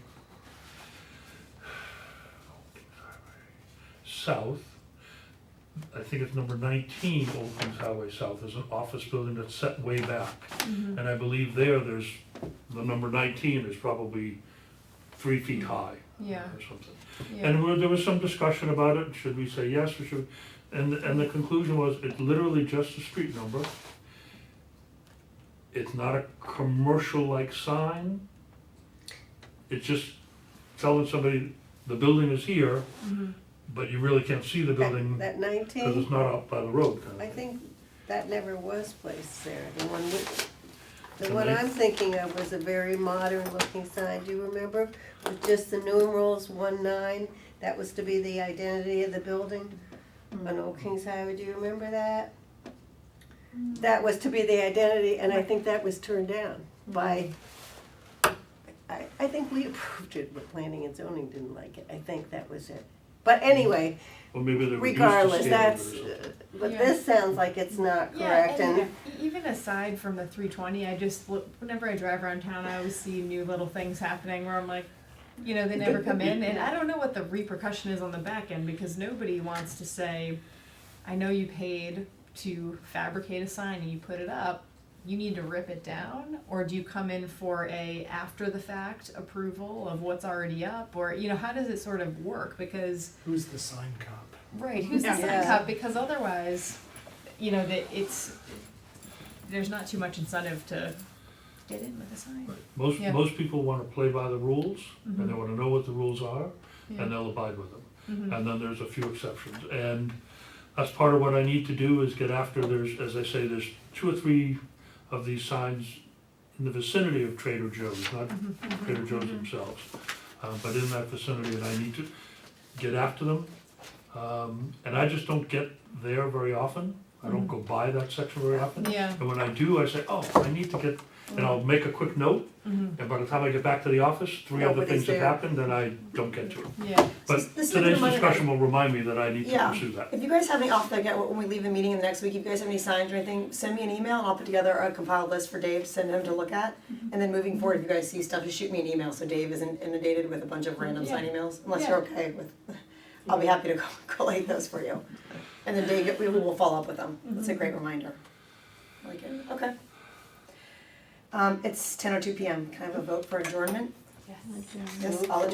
South, I think it's number 19 Old Kings Highway South, there's an office building that's set way back. Mhm. And I believe there's, the number 19 is probably 3 feet high Yeah. or something. Yeah. And there was some discussion about it, should we say yes or should, and the conclusion was, it's literally just a street number. It's not a commercial-like sign. It's just telling somebody the building is here, but you really can't see the building That because 19, it's not out by the road kind of I thing. think that never was placed there. The And one they- I'm thinking of was a very modern looking sign, do you remember? With just the numerals 19, that was to be the identity of the building on Old Kings Highway, do you remember that? That was to be the identity, and I think that was turned down by, I think we approved it, but planning and zoning didn't like it, I think that was it. But anyway, Or maybe they reduced the regardless, scale of it or that's, something. but Yeah. this sounds like it's not Yeah, correct, and and even aside from the 320, I just look, whenever I drive around town, I always see new little things happening where I'm like, you know, they never come in, and I don't know what the repercussion is on the back end, because nobody wants to say, I know you paid to fabricate a sign and you put it up, you need to rip it down, or do you come in for a after the fact approval of what's already up, or, you know, how does it sort of work, because Who's the sign cop? right, who's the sign Yeah. cop, because otherwise, you know, that there's not too much incentive to get in with a sign. Most, Yeah. most people want to play by the rules, and they Mhm. want to know what the rules are, Yeah. and they'll abide with them. Mhm. And then there's a few exceptions. And that's part of what I need to do is get after, as I say, there's 2 or 3 of these signs in the vicinity of Trader Joe's, not Trader Joe's themselves, but in that vicinity, and I need to get after them. And I just don't get there very often. I don't go by that section very often. Yeah. And when I do, I say, oh, I need to get, and I'll make a quick note, Mhm. and by the time I get back to the office, 3 other Nobody's things have there. happened, and I don't get to it. Yeah. But This is today's Monday. discussion will remind me that I need to Yeah. pursue that. If you guys have any off the get when we leave the meeting in the next week, if you guys have any signs or anything, send me an email and I'll put together a compiled list for Dave to send him to look at. And then moving forward, if you guys see stuff, just shoot me an email so Dave isn't inundated with a bunch of random sign emails, unless you're okay with. I'll be happy to collate those for you. And then Dave, we will follow up with them. That's a great reminder. I like it. Okay. It's 10:02 p.m. Can I have a vote for adjournment? Yes, I'll adjourn.